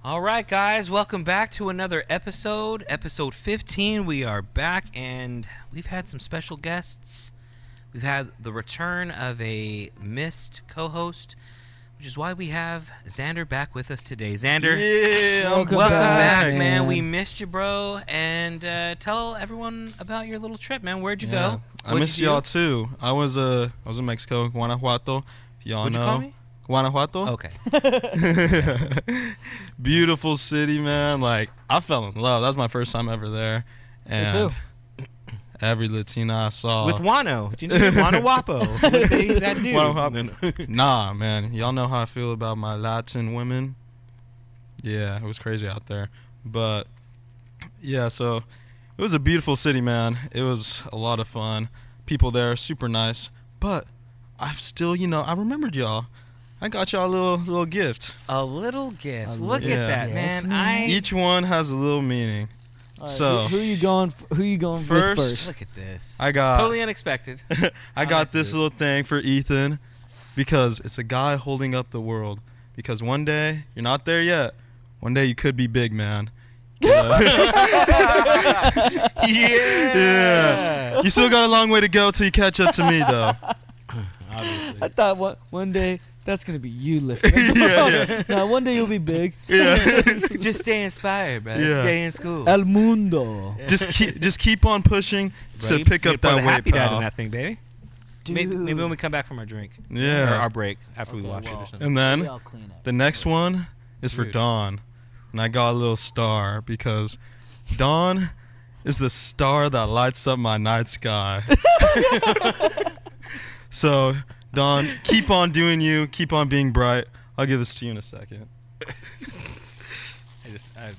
All right, guys, welcome back to another episode 15. We are back, and we've had some special guests. We've had the return of a missed co-host, which is why we have Xander back with us today. Xander, welcome back, man. We missed you, bro. And tell everyone about your little trip, man. Where'd you go? I missed y'all too. I was in Mexico, Guanajuato. If y'all What'd know. You call me? Guanajuato. Okay. Beautiful city, man. Like, I fell in love. That was my first time ever there. And every Latina I saw. With Wano. Did you know Guanajuato? That dude. Nah, man. Y'all know how I feel about my Latin women. Yeah, it was crazy out there. But, yeah, so it was a beautiful city, man. It was a lot of fun. People there, super nice. But I've still, I remembered y'all. I got y'all a little gift. A little gift. Look at that, man. Each one has a little meaning. Right, so who you going first? Look at this. I got totally unexpected. I got this little thing for Ethan because it's a guy holding up the world. Because one day you're not there yet. One day you could be big, man. Yeah. You still got a long way to go till you catch up to me, though. Obviously. I thought one day that's gonna be you lifting. Now one day you'll be big. Yeah. Just stay inspired, bro. Yeah. Stay in school. El mundo. Just keep on pushing to pick up that weight, happy dad pal. in that thing, baby. Maybe when we come back from our drink. Yeah. Or our break after we wash it or something. And then the next one is for Dawn. And I got a little star because Dawn is the star that lights up my night sky. So, Dawn, keep on doing you. Keep on being bright. I'll give this to you in a second.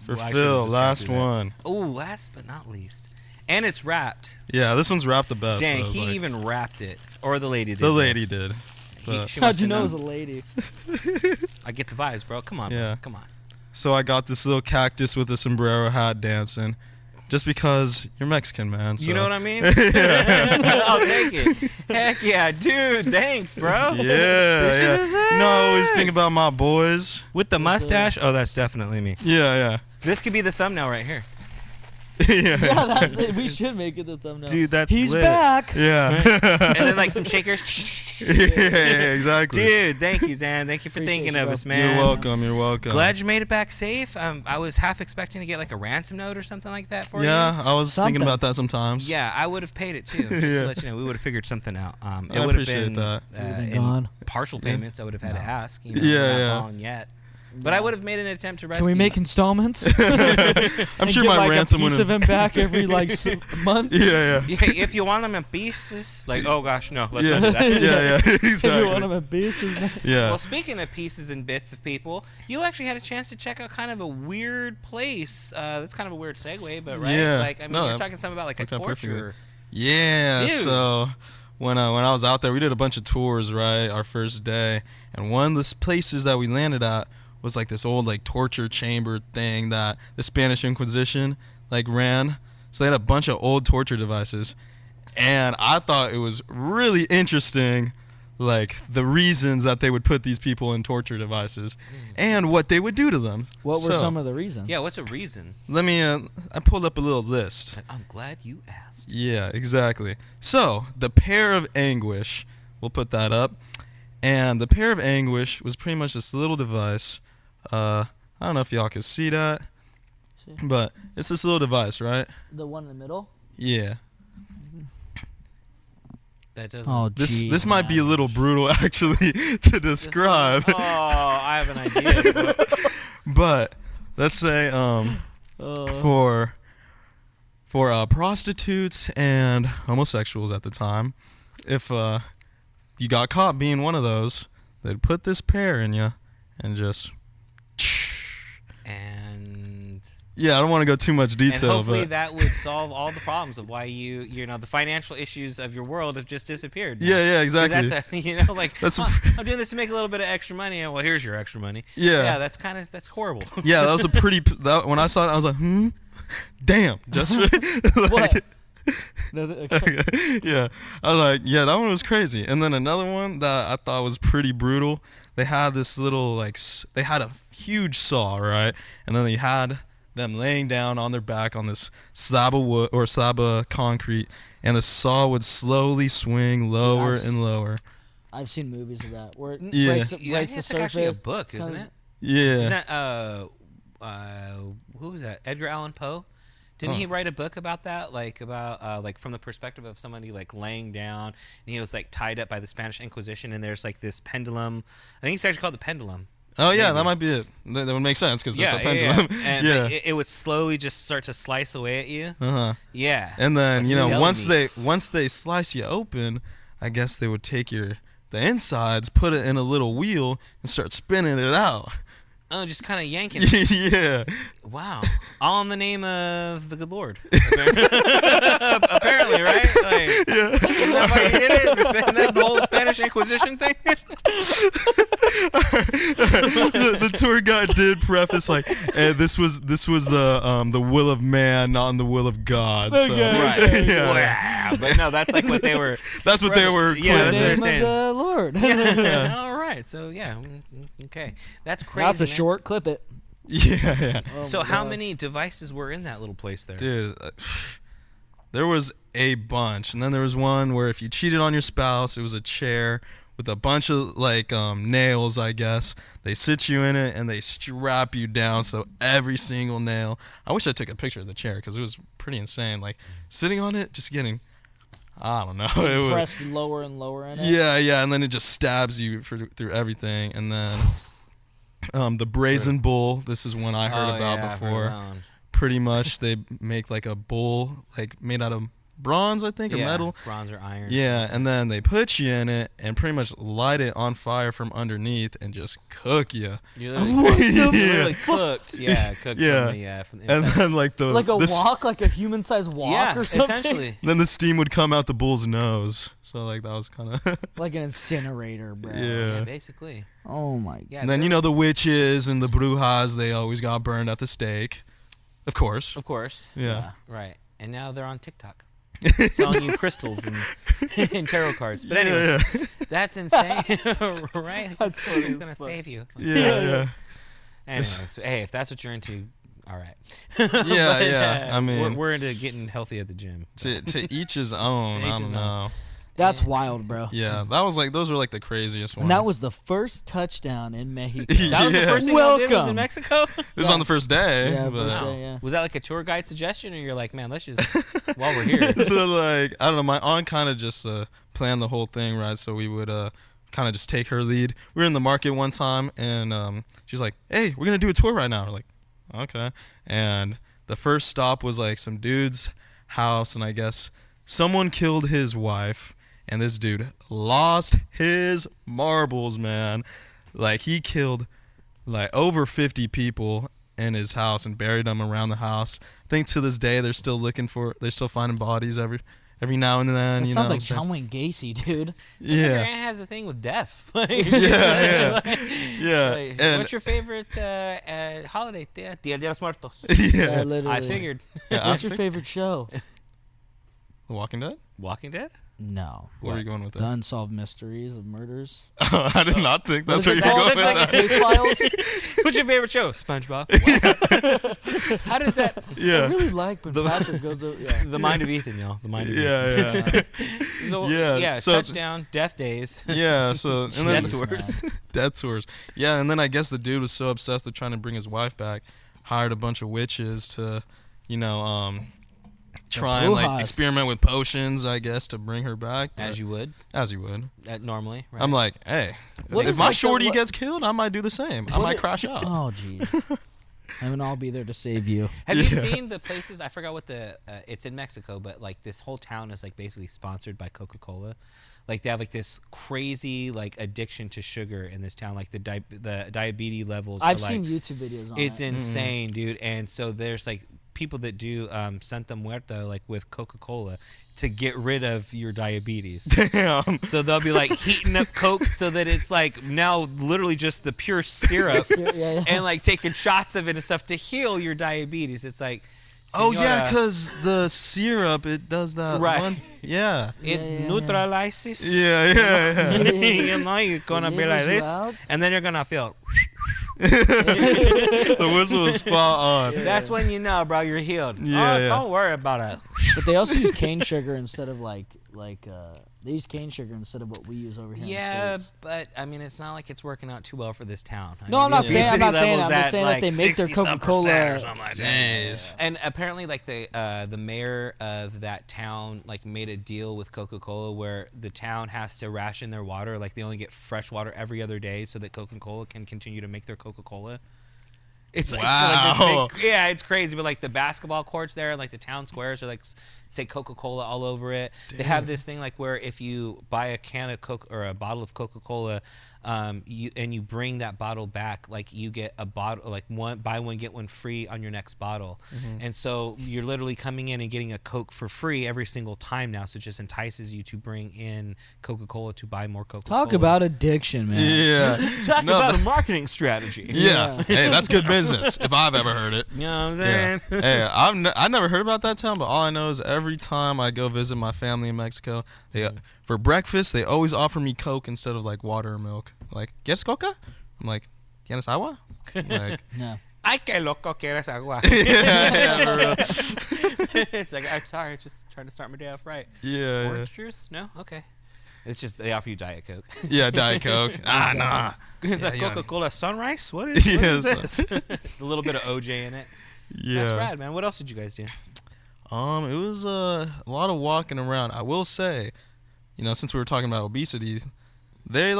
For Phil, last one. Oh, last but not least. And it's wrapped. Yeah, this one's wrapped the best. Dang, so he even wrapped it. Or the lady did. The lady did. How'd you know it was a lady? I get the vibes, bro. Come on, yeah. bro. Come on. So I got this little cactus with a sombrero hat dancing. Just because you're Mexican, man. So. You know what I mean? I'll take it. Heck yeah, dude. Thanks, bro. Yeah. No, I always think about my boys. With the mustache? Oh, that's definitely me. Yeah. This could be the thumbnail right here. Yeah, we should make it the thumbnail. Dude, that's He's lit. back. Yeah. And then like some shakers. Yeah, exactly. Dude, thank you, Zan. Thank you for thinking of us, man. You're welcome. Glad you made it back safe. I was half expecting to get like a ransom note or something like that for you. Yeah, I was thinking about that sometimes. Yeah, I would have paid it too. Just to let you know, we would have figured something out. It I would have appreciate been that. In partial payments. I would have had to ask. Not long yet. But I would have made an attempt to rescue. Can we make installments? I'm sure my ransom would have. Piece of him back every month. Yeah. If you want them in pieces, like let's not do that. Yeah, exactly. If you want them in pieces. Yeah. Well, speaking of pieces and bits of people, you actually had a chance to check out kind of a weird place. That's kind of a weird segue, but right? Yeah. Like, you're talking something about like a torture. Yeah. Dude. So when I was out there, we did a bunch of tours, right? Our first day, and one of the places that we landed at was like this old like torture chamber thing that the Spanish Inquisition like ran. So they had a bunch of old torture devices, and I thought it was really interesting, like the reasons that they would put these people in torture devices and what they would do to them. What were some of the reasons? Yeah, what's a reason? Let me I pulled up a little list. I'm glad you asked. Yeah, exactly. So the Pair of Anguish, we'll put that up, and the Pair of Anguish was pretty much this little device. I don't know if y'all can see that, but it's this little device, right? The one in the middle? Yeah. That doesn't. Oh, this might be a little brutal, actually, to describe. Oh, I have an idea. But let's say for prostitutes and homosexuals at the time, if you got caught being one of those, they'd put this pair in you and just. And yeah, I don't want to go too much detail, and hopefully but that would solve all the problems of why the financial issues of your world have just disappeared. Yeah, exactly. That's I'm doing this to make a little bit of extra money, and well, here's your extra money. Yeah, that's horrible. Yeah, that was a pretty. When I saw it, I was like, damn, just like, what? Okay. Yeah, I was like, yeah, that one was crazy. And then another one that I thought was pretty brutal. They had this little they had a huge saw, right? And then they had them laying down on their back on this slab of wood or slab of concrete, and the saw would slowly swing lower and lower. I've seen movies of that where it Yeah. breaks Yeah, the I think it's surface. actually a book, isn't it? Yeah. Isn't that who was that? Edgar Allan Poe? Didn't he write a book about that? Like about like from the perspective of somebody like laying down, and he was like tied up by the Spanish Inquisition, and there's like this pendulum. I think it's actually called the pendulum. Oh yeah, Maybe. that might be it. That would make sense because Yeah, it's a pendulum. yeah. And Yeah. like, it would slowly just start to slice away at you. Uh-huh. Yeah. And then Like you know telling once they slice you open, I guess they would take the insides, put it in a little wheel, and start spinning it out. Oh, just kind of yanking. Yeah. Wow. All in the name of the good Lord. Apparently, right? Like, Yeah. isn't that why you did it? The whole Spanish Inquisition thing? The tour guide did preface like, this was the will of man, not in the will of God. So. Right. Yeah. Wow. But no, that's like what they were. That's what they were. Yeah, In that's the what name they're of saying. the Lord. Yeah. All right. So yeah. Okay. That's crazy. That's a man. short. Clip it. Yeah. Oh So my how gosh. many devices were in that little place there? Dude, there was a bunch, and then there was one where if you cheated on your spouse, it was a chair with a bunch of like nails, I guess. They sit you in it and they strap you down, so every single nail. I wish I took a picture of the chair because it was pretty insane. Like sitting on it, just getting, I don't know. It was, Pressed lower and lower in it. yeah, and then it just stabs you through everything, and then the brazen bull. This is one I heard about I've heard before. of that one. Pretty much they make like a bull like made out of bronze, I think, or metal. Bronze or iron. Yeah, and then they put you in it and pretty much light it on fire from underneath and just cook you. You're literally, Yeah. literally cooked. Yeah, cooked Yeah. from the And inside. then like Like a walk, like a human-sized walk Yeah, or something. essentially. then the steam would come out the bull's nose. So like that was kind of Like an incinerator, bro. Yeah, yeah. basically. Oh my. Yeah. And then you know the witches and the brujas, they always got burned at the stake. Of course. Of course. Yeah. Right. And now they're on TikTok. Selling you crystals and tarot cards. But anyway, Yeah. that's insane, right? It's gonna save you. Yeah. Anyways, hey, if that's what you're into, all right. Yeah, yeah. I mean, we're into getting healthy at the gym. to each his own. To each I his don't own. know. That's wild, bro. Yeah, that was like those were like the craziest ones. And that was the first touchdown in Mexico. That was the Yeah. first thing y'all did was in Welcome. Mexico. It was on the first day. Yeah, but- first day, yeah. Was that like a tour guide suggestion, or you're like, man, let's just while we're here? So like I don't know, my aunt kind of just planned the whole thing, right? So we would kind of just take her lead. We were in the market one time, and she's like, "Hey, we're gonna do a tour right now." We're like, "Okay." And the first stop was like some dude's house, and I guess someone killed his wife, and this dude lost his marbles, man. Like he killed like over 50 people in his house and buried them around the house. I think to this day they're still finding bodies every now and then. That You sounds know like what I'm John Wayne Gacy, dude. Your saying? aunt has a thing with death. Like, Yeah. like, Yeah. like, And- what's your favorite holiday? Dia de los Muertos. Yeah. literally. I figured. Yeah, What's your favorite show? The Walking Dead? Walking Dead. No. Where are you going with The that? Unsolved Mysteries of Murders. I did not think that's What where is you're it going called? with Case that. Files? What's your favorite show? SpongeBob. What? How does that? I Yeah. really like when The- Patrick goes to... Yeah. The mind of Ethan, y'all. The mind of Ethan. Yeah, So, Yeah, yeah. so- Touchdown. Death days. yeah. So and then Death tours. death tours. Yeah, and then I guess the dude was so obsessed with trying to bring his wife back, hired a bunch of witches to, try and like brujas. experiment with potions, I guess, to bring her back. As you would as you would. normally. Right? I'm like, hey, What if is my like the- shorty what- gets killed, I might do the same. I might crash out. Oh, jeez. And I'll be there to save you. Have you Yeah. seen the places? I forgot what it's in Mexico, but like this whole town is like basically sponsored by Coca-Cola. Like they have like this crazy like addiction to sugar in this town. Like the diabetes levels. I've are, seen like, YouTube videos on it's it. insane, dude. And so there's like people that do Santa Muerta like with Coca-Cola to get rid of your diabetes. Damn. So they'll be like heating up Coke so that it's like now literally just the pure syrup Yeah. and like taking shots of it and stuff to heal your diabetes. It's like Oh yeah, Senora. because the syrup it does that. Right. One, yeah. It neutralizes. Yeah. You know, you're gonna be like this, and then you're gonna feel. The whistle was spot on. That's when you know, bro, you're healed. Yeah. Don't worry about it. But they also use cane sugar instead of they use cane sugar instead of what we use over here. Yeah, in the States. but I mean, it's not like it's working out too well for this town. I No, mean, I'm not the saying. I'm not obesity saying. I'm level's just at, saying like, that they make their 60-some% Coca-Cola. or something like that. Jeez. And apparently, like the mayor of that town like made a deal with Coca-Cola where the town has to ration their water. Like they only get fresh water every other day, so that Coca-Cola can continue to make their Coca-Cola. It's like, Wow. this big, yeah, it's crazy. But like the basketball courts there, like the town squares are like say Coca-Cola all over it. They have this thing like where if you buy a can of Coke or a bottle of Coca-Cola, you bring that bottle back, like you get a bottle, like buy one get one free on your next bottle. And so you're literally coming in and getting a Coke for free every single time now. So it just entices you to bring in Coca-Cola to buy more Coca-Cola. Talk about addiction, man. Yeah. Talk No, about a marketing strategy. Yeah. Yeah. Hey, that's good business if I've ever heard it. You know what I'm Yeah. saying? Hey, I never heard about that town, but all I know is every time I go visit my family in Mexico, for breakfast they always offer me Coke instead of like water or milk. Like, ¿quieres coca? I'm like, ¿tienes agua? Like, No. Ay, que loco quieres agua. yeah, for real. It's like, I'm sorry, just trying to start my day off right. Yeah, Orange juice? No? Okay. It's just they offer you Diet Coke. yeah, Diet Coke. Nah. Is that Yeah, yeah. Coca-Cola Sunrise? What is Yes. this? A little bit of OJ in it. Yeah. That's rad, man. What else did you guys do? It was a lot of walking around. I will say, since we were talking about obesity, there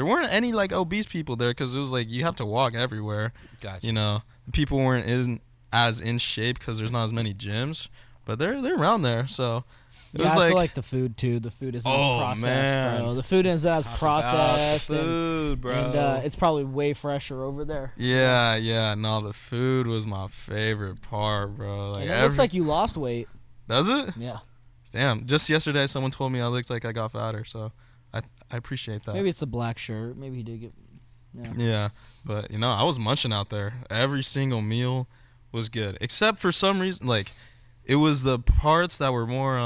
weren't any like obese people there because it was like you have to walk everywhere. Gotcha. People weren't as in shape because there's not as many gyms, but they're around there. So it Yeah, was I feel like the food too. The food isn't as processed, man. bro. The food isn't as processed, Food, bro. and it's probably way fresher over there. yeah. No, the food was my favorite part, bro. Like And it looks like you lost weight. does it? Yeah. Damn. Just yesterday, someone told me I looked like I got fatter, so I appreciate that. Maybe it's the black shirt. Maybe he did get. Yeah. Yeah, but I was munching out there. Every single meal was good, except for some reason, like it was the parts that were more,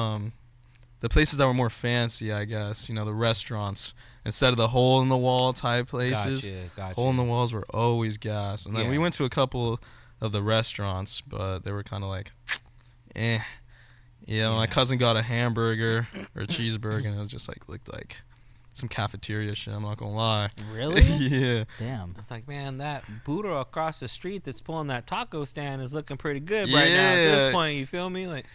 the places that were more fancy, I guess. The restaurants instead of the hole in the wall type places. Gotcha. Hole in the walls were always gas, and then Yeah. we went to a couple of the restaurants, but they were kind of like, eh. Yeah, my cousin got a hamburger or a cheeseburger, and it was just like looked like some cafeteria shit. I'm not gonna lie. Really? Yeah. Damn. It's like, man, that Buddha across the street that's pulling that taco stand is looking pretty good right now at this Yeah. point. You feel me? Like,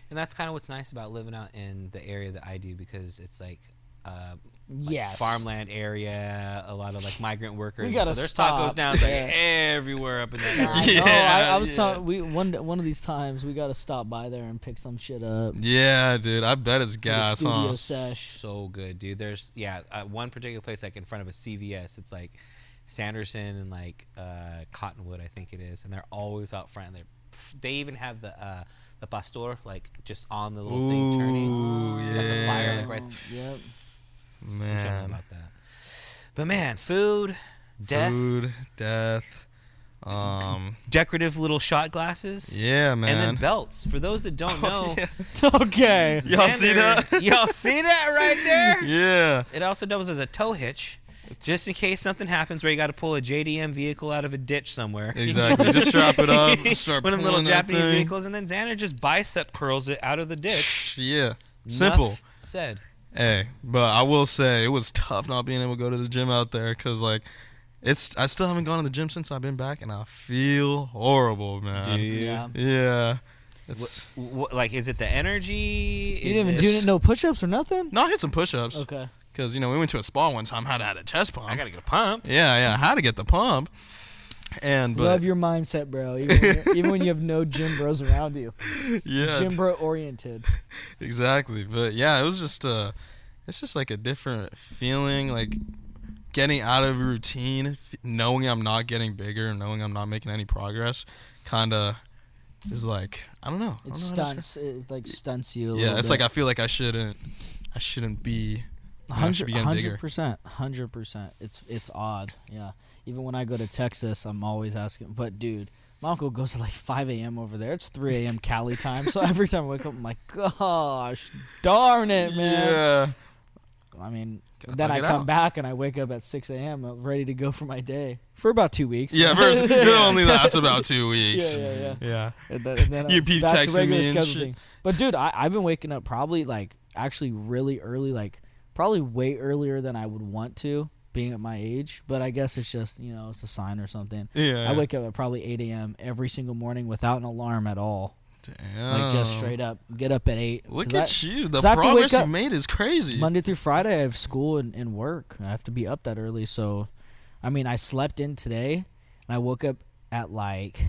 and that's kind of what's nice about living out in the area that I do because it's like Yes. farmland area, a lot of like migrant workers. We gotta so there's stop. tacos down like Yeah. everywhere up in that I area. know. Yeah, I was yeah. telling one of these times we gotta stop by there and pick some shit up. Yeah, dude. I bet it's for the gas, studio huh? sesh. So good, dude. There's one particular place like in front of a CVS. It's like Sanderson and like Cottonwood, I think it is, and they're always out front. And they even have the pastor like just on the little thing turning. Ooh, Got the fire like yeah. right. Yep. I'm Man. about that. But man, food, death, Food, death. decorative little shot glasses. Yeah, man. And then belts. For those that don't know, Okay. Y'all see that? Y'all see that right there? Yeah. It also doubles as a tow hitch, just in case something happens where you got to pull a JDM vehicle out of a ditch somewhere. Exactly. Just strap it up. Start One of them little pulling that Japanese thing. vehicles, and then Xander just bicep curls it out of the ditch. Yeah. Simple. Enough said. Hey, but I will say it was tough not being able to go to the gym out there because like I still haven't gone to the gym since I've been back, and I feel horrible, man. Do you? Yeah. Yeah. It's Like, is it the energy? You didn't even do no push-ups or nothing. no, I hit some push-ups Okay. because we went to a spa one time, had to add a chest pump. I gotta get a pump. Yeah, I had to get the pump. But Love your mindset, bro. Even when you have no gym bros around you. yeah, Gym bro oriented. exactly. But yeah, it was just it's just like a different feeling, like getting out of a routine, knowing I'm not getting bigger, knowing I'm not making any progress, kind of is like I don't know. It stunts. It like stunts you. Yeah, it's like I feel like I shouldn't be. I should be getting bigger. 100%. It's odd. Yeah. Even when I go to Texas, I'm always asking. But dude, My uncle goes at like 5 a.m. over there. It's 3 a.m. Cali time. So every time I wake up, I'm like, gosh, darn it, man. Yeah. I mean, Gotta then thug I it come out. back and I wake up at 6 a.m. ready to go for my day for about 2 weeks. Yeah, it only lasts about 2 weeks. Yeah. And then You it's be back to texting regular me and scheduling. But dude, I've been waking up probably like actually really early, like probably way earlier than I would want to, being at my age. But I guess it's just, it's a sign or something. Yeah. I wake up at probably 8 a.m. every single morning without an alarm at all. Damn. Like just straight up, get up at 8. Look at you. The 'cause I have to progress wake you up made is crazy. Monday through Friday, I have school and work. I have to be up that early. So, I mean, I slept in today, and I woke up at like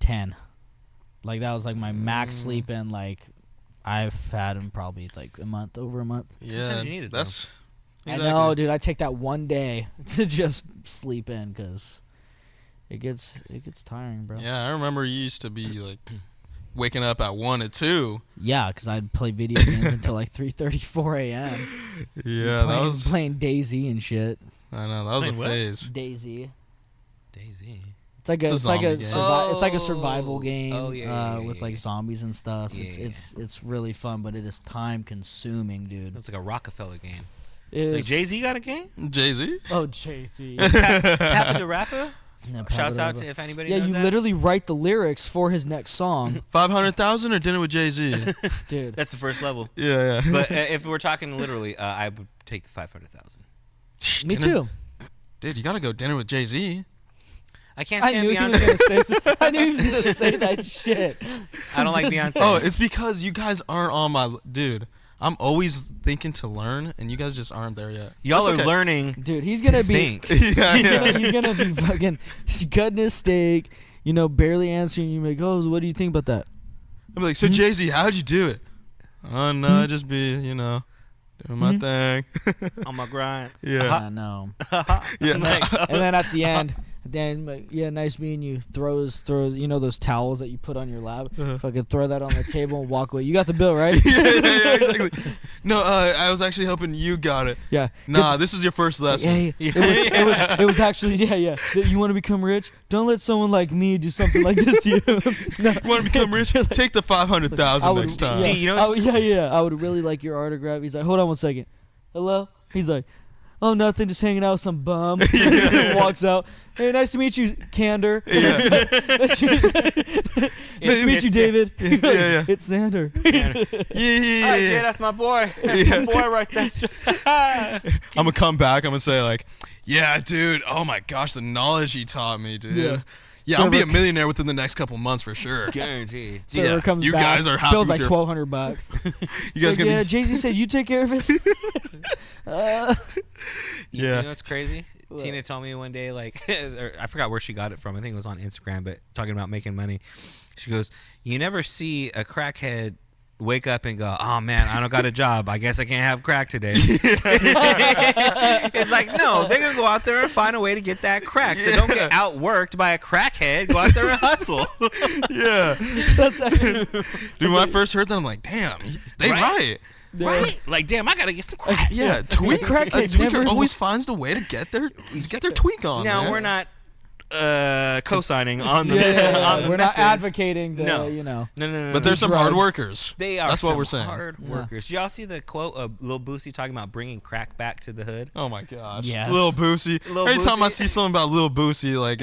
10. Like, that was like my max sleep in, like, I've had in probably like over a month. Yeah, Sometimes you need it, that's. I know, dude. I take that one day to just sleep in because it gets tiring, bro. Yeah, I remember you used to be like waking up at 1 or 2. Yeah, because I'd play video games until like 3:30, 4 a.m. Yeah, that was. playing Daisy and shit. I know that was a Playing what? phase. Daisy. Daisy. It's like It's a it's like zombie a game. it's like a survival game Oh, yeah, with like zombies and stuff. Yeah, It's really fun, but it is time consuming, dude. It's like a Rockefeller game. It Like is- Jay-Z got a game? Jay-Z. Oh, JC. Happened to rapper? No, Shouts out Pablo. to if anybody Yeah, knows you that. literally write the lyrics for his next song, 500,000 or dinner with Jay-Z. dude. That's the first level. Yeah. But if we're talking literally, I would take the 500,000. Me too. Dude, you gotta go dinner with Jay-Z. I can't I stand knew he was Beyonce. gonna say. I knew he was gonna say that shit. I don't like Just- Beyonce. Oh, it's because you guys aren't on my dude. I'm always thinking to learn, and you guys just aren't there yet. Y'all That's are okay. learning Dude, he's to gonna be. think. yeah. He's gonna be fucking cutting his steak. Barely answering you. Like, oh, what do you think about that? I'm like, so Jay-Z, how'd you do it? Oh no, I just be, doing my thing. on my grind. Yeah. I know. Yeah. Like, And then at the end, like, yeah, nice meeting you. Throws those towels that you put on your lap. Fucking throw that on the table and walk away. You got the bill, right? yeah, exactly. No, I was actually hoping you got it. Yeah. Nah, this is your first lesson. Yeah. It was actually yeah. You want to become rich? Don't let someone like me do something like this to you. No. You want to become rich? Take the 500,000 next time. Yeah, Dude, you know I would really like your autograph. He's like, hold on 1 second. Hello? He's like, oh, nothing, just hanging out with some bum. Walks out. Hey, nice to meet you, Xander. Nice to meet you, David. Yeah. It's Xander. Yeah. that's my boy. That's my boy right there. I'm gonna come back. I'm gonna say like, yeah, dude. Oh my gosh, the knowledge he taught me, dude. Yeah. Yeah, So I'll be a Rick- millionaire within the next couple months for sure. Guaranteed. So Yeah, it comes you back. guys are happy Bill's with like your- $1,200. You guys gonna yeah, be Jay-Z said you take care of it. Yeah. You know what's crazy? What? Tina told me one day, like, or I forgot where she got it from. I think it was on Instagram, but talking about making money. She goes, you never see a crackhead wake up and go, oh man, I don't got a job. I guess I can't have crack today. It's like, no, they're going to go out there and find a way to get that crack. So don't get outworked by a crackhead. Go out there and hustle. Yeah. That's actually, Dude, when I first heard that, I'm like, damn, they Right? right. Right? Like, damn, I got to get some crack. Yeah, tweak. crackhead A tweaker never- always finds a way to get their tweak on. Now, man. we're not co-signing on the, on the we're not methods. advocating the, No. No. But there's some hard drugs. workers. They are That's what some we're saying. hard workers. Y'all see the quote of Lil Boosie talking about bringing crack back to the hood? Oh my gosh. Yes. Lil Boosie. Lil Every time I Boosie. see something about Lil Boosie, like,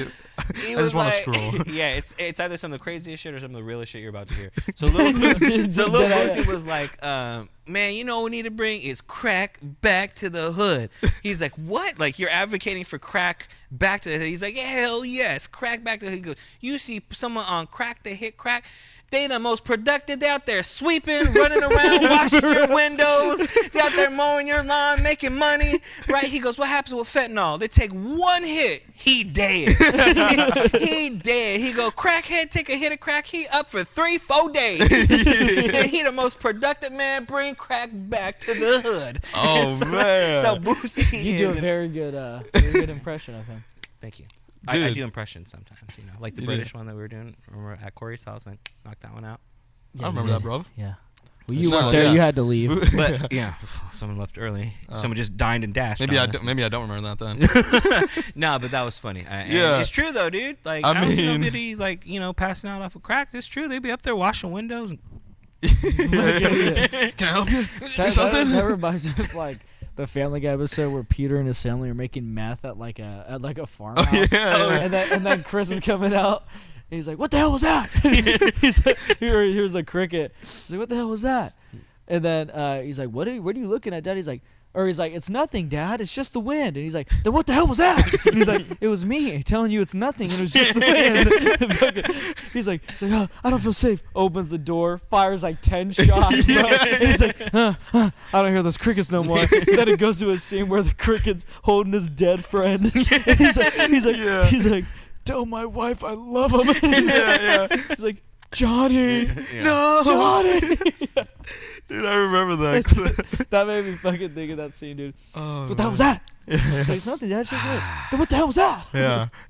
He I was just want to like- scroll. Yeah, it's either some of the craziest shit or some of the realest shit you're about to hear. So Lil Boosie was like, man, you know what we need to bring is crack back to the hood. He's like, what? Like, you're advocating for crack back to the hood. He's like, hell yes, crack back to the hood. He goes, you see someone on crack that hit crack, they the most productive. They out there sweeping, running around, washing your windows. They out there mowing your lawn, making money. Right? He goes, what happens with fentanyl? They take one hit, he dead. he dead. He go, crackhead, take a hit of crack, he up for 3-4 days. And he the most productive man, bring crack back to the hood. Oh, man. So Boosie You do a is very good impression of him. Thank you. I Dude. do impressions sometimes, like the You British one that we were doing. Remember at Corey's house and knocked that one out. I remember that, bro. Yeah. Well, you No, weren't there. yeah. You had to leave. But yeah, someone left early. Someone just dined and dashed. Maybe on us. maybe I don't remember that then. No, but that was funny. Yeah. It's true though, dude. Like I I don't see mean- nobody like passing out off of crack. It's true. They'd be up there washing windows. And Can I help you? Something? That reminds me of like the Family Guy episode where Peter and his family are making meth at like a farmhouse. yeah. And then Chris is coming out. And he's like, "What the hell was that?" He's like, "Here's a cricket." He's like, "What the hell was that?" And then he's like, "What are you looking at, Dad?" He's like, "It's nothing, Dad. It's just the wind." And he's like, "Then what the hell was that?" And he's like, "It was me telling you it's nothing, and it was just the wind." he's like, "Oh, I don't feel safe." Opens the door, fires like 10 shots, bro. And he's like, I don't hear those crickets no more. And then it goes to a scene where the cricket's holding his dead friend. And he's like, "Tell my wife I love him." He's like, "Johnny, no, Johnny." Dude, I remember that clip. That made me fucking think of that scene, dude. Oh, What the hell was that? There's nothing. That's just it. Then what the hell was that?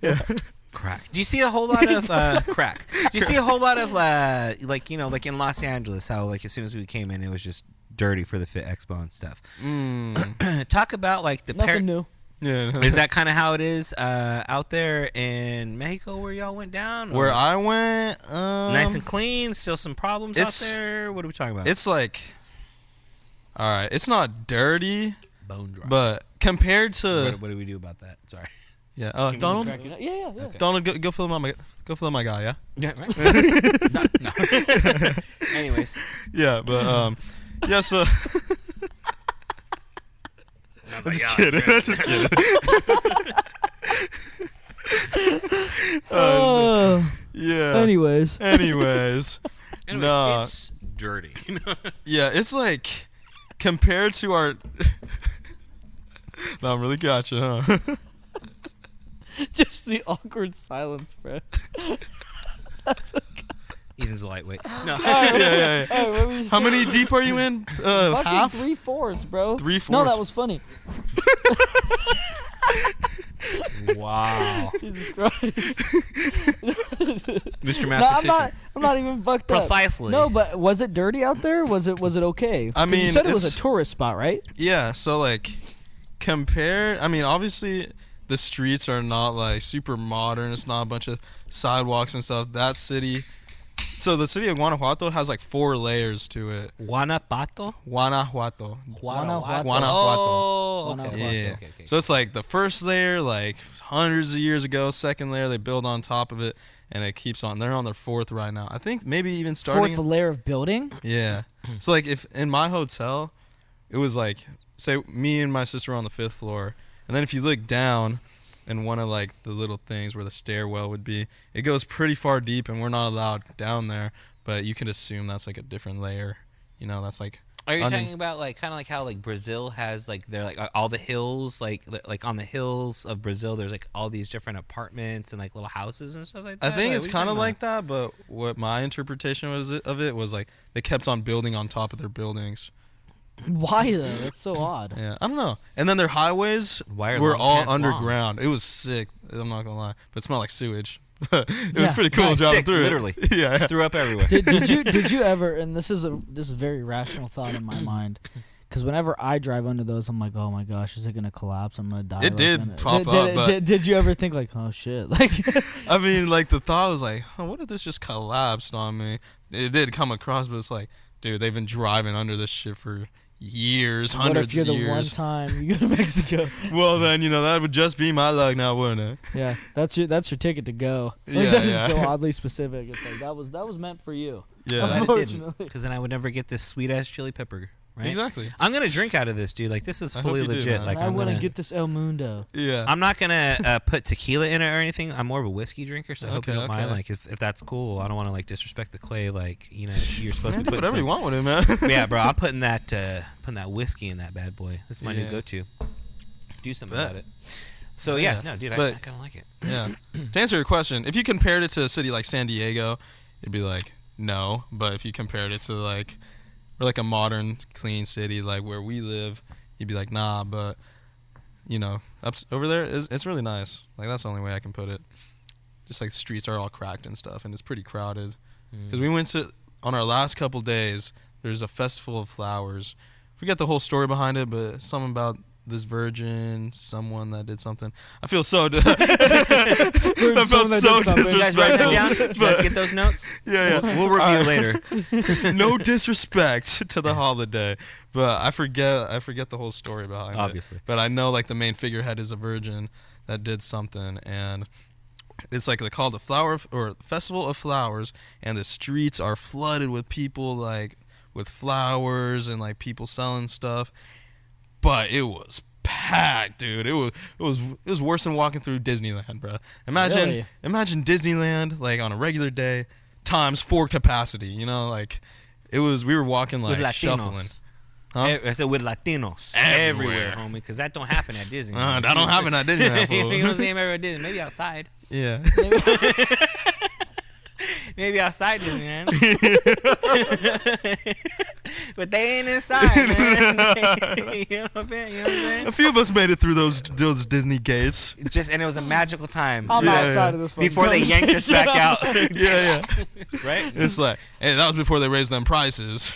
Yeah. Crack. Do you see a whole lot of crack? Do you see a whole lot of like in Los Angeles, how like as soon as we came in, it was just dirty for the Fit Expo and stuff. Talk about like the Nothing new. Yeah. Is that kind of how it is out there in Mexico where y'all went down? Where Or I went, nice and clean, still some problems out it's- there? What are we talking about? it's like, all right, it's not dirty, bone dry. but compared to, what do we do about that? Sorry. yeah, Can we Donald, Cracking up. Yeah. Okay. Donald, go fill my guy, yeah, Yeah, right. No. Anyways, yeah, but yeah, so. I'm just kidding. I'm just kidding. Oh. Yeah. Anyways. Anyways, no. it's dirty. Yeah, it's like compared to our. No, I'm really gotcha, huh? Just the awkward silence, bro. That's okay. Ethan's a lightweight. No. Yeah. Hey, what were you How saying? many deep are you in? Fucking Half? 3/4, bro. 3/4. No, that was funny. Wow. Jesus Christ. Mr. No, Mathematician. I'm not even fucked up. Precisely. No, but was it dirty out there? Was it okay? I 'Cause you mean, said it was a it's- tourist spot, right? Yeah, so like compared, I mean, obviously the streets are not like super modern. It's not a bunch of sidewalks and stuff. That city, so the city of Guanajuato has like 4 layers to it. Guanajuato? Guanajuato. Guanajuato. Oh, okay. Guanajuato. Yeah. Okay. So it's like the first layer, like hundreds of years ago. Second layer, they build on top of it, and it keeps on. They're on their 4th right now. I think maybe even starting. 4th layer of building? Yeah. So like if in my hotel, it was like say me and my sister were on the 5th floor, and then if you look down in one of like the little things where the stairwell would be, it goes pretty far deep, and we're not allowed down there. But you can assume that's like a different layer. You know, that's like. Are you under- talking about like kind of like how like Brazil has like they're like all the hills like on the hills of Brazil there's like all these different apartments and like little houses and stuff like that? I think Like, it's what are you kind of talking like that, but what my interpretation of it was like they kept on building on top of their buildings. Why though? That's so odd. Yeah, I don't know. And then their highways Why are were long all pants long? underground. It was sick. I'm not gonna lie, but it smelled like sewage. It Yeah, was pretty cool nice. driving Sick, through literally. it. Yeah. Threw up everywhere. Did you ever? And this is a very rational thought in my mind, because whenever I drive under those, I'm like, oh my gosh, is it gonna collapse? I'm gonna die. It did in pop did, up, Did, but- did you ever think like, oh shit, like? I mean, like the thought was like, what if this just collapsed on me? It did come across, but it's like, dude, they've been driving under this shit for years, What hundreds if you're of the one years. time you go to Mexico? Well, then that would just be my luck now, wouldn't it? Yeah, that's your ticket to go. Like, Yeah, that is yeah. so oddly specific. It's like that was meant for you. Yeah. Glad it didn't, Unfortunately. because then I would never get this sweet ass chili pepper. Right? Exactly. I'm gonna drink out of this, dude. Like this is I hope fully you do, legit. man. Like I I'm want to gonna get this El Mundo. Yeah. I'm not gonna put tequila in it or anything. I'm more of a whiskey drinker, so I hope you Okay, don't mind. okay. Like if that's cool, I don't want to like disrespect the clay. Like you're supposed to Man, put do whatever you want with it, man. Yeah, bro. I'm putting that whiskey in that bad boy. This is my new Yeah. go-to. Do something Bet. about it. So yeah, Yeah. no, dude, I But- kind of like it. Yeah. To answer your question, if you compared it to a city like San Diego, it'd be like no. But if you compared it to like a modern, clean city like where we live, you'd be like nah. But over there, it's really nice. Like that's the only way I can put it. Just like the streets are all cracked and stuff, and it's pretty crowded. Because we went on our last couple days, there's a festival of flowers. Forget the whole story behind it, but something about this virgin, someone that did something. I feel so. I felt so disrespectful. You guys write that down? Did you guys get those notes? Yeah. We'll review later. No disrespect to the holiday, but I forget the whole story behind it. Obviously. But I know like the main figurehead is a virgin that did something, and it's like they call it the Festival of Flowers, and the streets are flooded with people like with flowers and like people selling stuff. But it was packed, dude. It was worse than walking through Disneyland, bro. Imagine Disneyland like on a regular day times 4 capacity. You know, like we were walking like shuffling. Huh? I said with Latinos everywhere, homie, because that don't happen at Disney. That don't happen at Disneyland. You know what I'm saying? Everywhere Maybe outside. Yeah. Maybe outside Disneyland. But they ain't inside, man. You know what I'm saying? A few of us made it through those Disney gates. And it was a magical time. I'm outside of this before they yanked us back out. Yeah. Right? It's like, hey, that was before they raised them prices.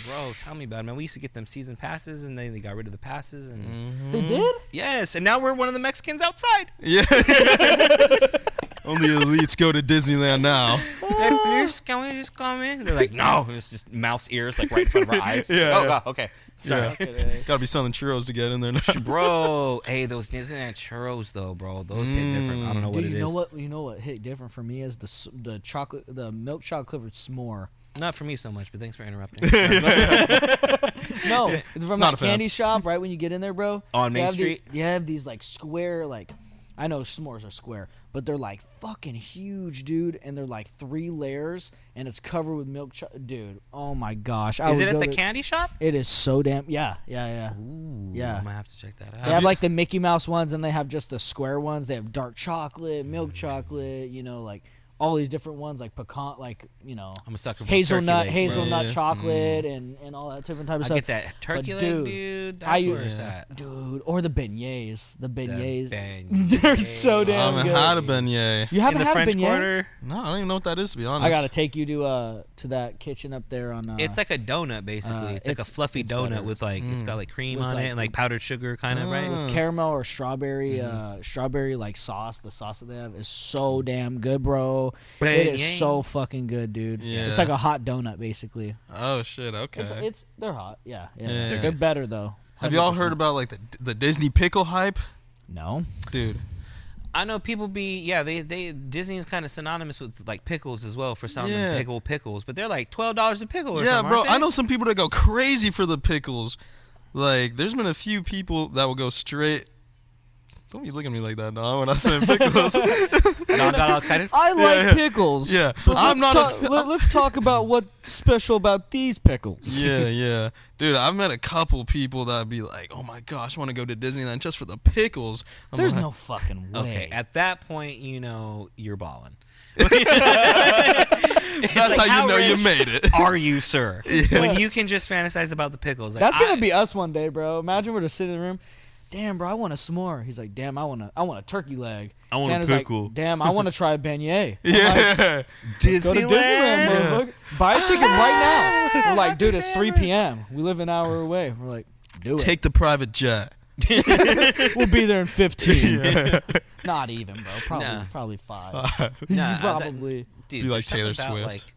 Bro, tell me about it, man. We used to get them season passes, and then they got rid of the passes. And They did? Yes, and now we're one of the Mexicans outside. Yeah. Only elites go to Disneyland now. Hey, please, can we just come in? They're like, no. It's just mouse ears, like right in front of our eyes. Yeah. Oh, God, okay. Sorry. Yeah. Gotta be selling churros to get in there now. Bro, hey, those Disneyland churros, though, bro. Those hit different. I don't know what Dude, it is. You know what hit different for me is the milk chocolate covered s'more. Not for me so much, but thanks for interrupting. No, it's from Not that a fan. candy shop, right when you get in there, bro. On Main Street? You have these like square, like, I know s'mores are square, but they're like fucking huge, dude, and they're like 3 layers, and it's covered with milk chocolate. Dude, oh my gosh. Is it at the candy shop? It is so damn, yeah. Ooh, Yeah. I might have to check that out. They have like the Mickey Mouse ones, and they have just the square ones. They have dark chocolate, milk chocolate, you know, like all these different ones, like pecan, like, you know, I'm a sucker for hazelnut turkey legs, bro. hazelnut chocolate and all that different type of I stuff. get that turkey But leg, dude. That's where it's at. Dude, or the beignets. The beignets. Beignets. They're so I damn haven't good. had a beignet. You haven't In the had French a beignet? Quarter, No, I don't even know what that is, to be honest. I gotta take you to that kitchen up there on. it's like a donut, basically. It's like a fluffy donut better. with like it's got like cream With, on like, it and like powdered sugar, kind of, right? with caramel or strawberry, strawberry like sauce. The sauce that they have is so damn good, bro. It is so fucking good, dude. Yeah. It's like a hot donut, basically. Oh shit. Okay. They're hot. Yeah. Yeah. They're better though. Have y'all 100%. heard about like the Disney pickle hype, No. dude? I know people they Disney is kind of synonymous with like pickles as well for selling Yeah. them pickles, but they're like $12 a pickle or Yeah, something, bro. aren't they? I know some people that go crazy for the pickles. Like, there's been a few people that will go straight. Don't be looking at me like that, dog. When I say pickles. No, I got all excited. I like Yeah. pickles. Yeah, But I'm not. let's talk about what's special about these pickles. Yeah, dude. I've met a couple people that be like, "Oh my gosh, I want to go to Disneyland just for the pickles." I'm There's like, no fucking way. Okay, at that point, you know you're balling. That's how you know you made it. Are you, sir? When you can just fantasize about the pickles. Like, That's gonna be us one day, bro. Imagine we're just sitting in the room. Damn, bro, I want a s'more. He's like, damn, I want a turkey leg. I want a Santa's pickle. Like, damn, I want to try a beignet. I'm like, Yeah, let's go to Disneyland, motherfucker. Buy a ticket right now. We're like, dude, it's 3 p.m. We live an hour away. We're like, do it. take the private jet. We'll be there in 15. Not even, bro. Probably 5. Nah, Probably. Dude, Be like there's something Taylor about, Swift. like